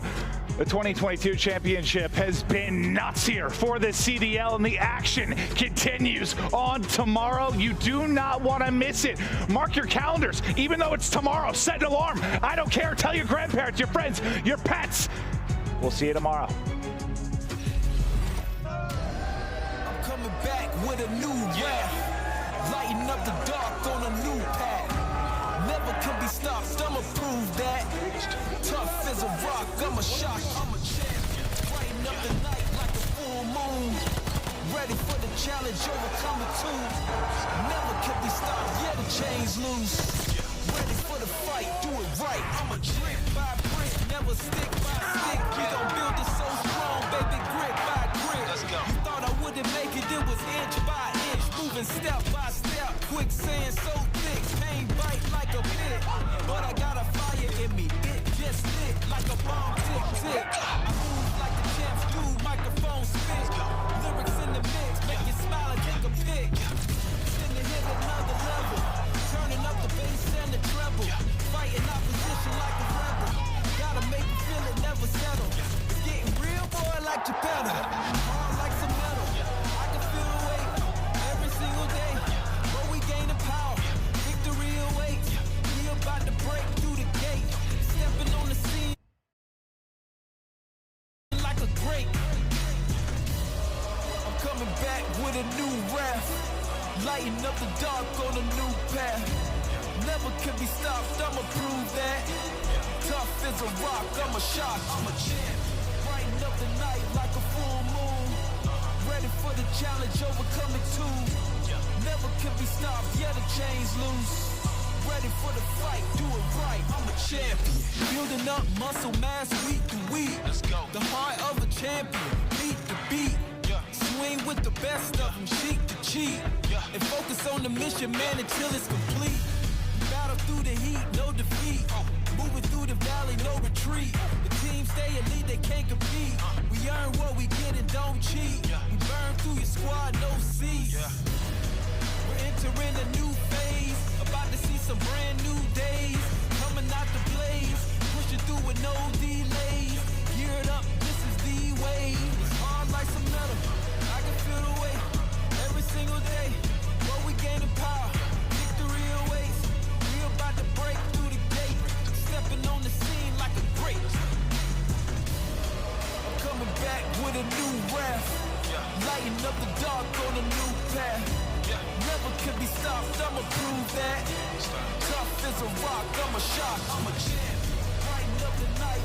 The 2022 championship has been nuts here for the CDL, and the action continues on tomorrow. You do not want to miss it. Mark your calendars. Even though it's tomorrow, set an alarm. I don't care. Tell your grandparents, your friends, your pets. We'll see you tomorrow. Back with a new rap, lighting up the dark on a new path. Never can be stopped, I'ma prove that. Tough as a rock, I'm a shock, I'm a champion. Brighten up the night like a full moon. Ready for the challenge, overcoming too. Never can be stopped, yeah, the chains loose. Ready for the fight, do it right. I'm a brick by brick, never stick by stick. We gon' build it so strong, baby, grit by grit. Let's go. You thought I wouldn't make it, it was inch by inch, moving step by step. Quicksand so thick, pain bite like a bit. But I got a fire in me, it just lit like a bomb tick tick. I move like the champs do, microphone spit. Lyrics in the mix, make you smile and take a pic. Then to hit another level, turning up the bass and the treble. Fighting opposition like a rebel. Gotta make you feel it, never settle. It's getting real, boy, like Geppetto. Hard like some metal. I can feel the weight every single day. But we gaining power, victory awaits. We about to break through the gate. Stepping on the scene like a grape. I'm coming back with a new rap. Lighting up the dark on a new path. Never can be stopped, I'ma prove that. Tough as a rock, I'm a shock, I'm a champ. Brighten up the night like a full moon. Ready for the challenge, overcoming too. Never can be stopped, yeah, the chains loose. Ready for the fight, do it right, I'm a champion. Building up muscle mass week to week. Let's go. The heart of a champion, beat to beat. Swing with the best of them, cheek to cheek. And focus on the mission, man, until it's complete. Battle through the heat, no defeat. Moving through the valley, no retreat. The team stay elite, they can't compete. We earn what we get and don't cheat. We burn through your squad, no cease. We're entering a new phase. About to see some brand new days. Coming out the blaze. Pushing through with no delays. Geared up, this is the way. It's hard like some metal. I can feel the weight every single day. But we gaining power. Victory awaits. We about to break through the gate. Stepping on the scene like a grape. I'm coming back with a new rap. Lighting up the dark on a new path. Never can be stopped, I'ma prove that. Tough as a rock, I'm a shock, I'm a champ. Brighten up the night.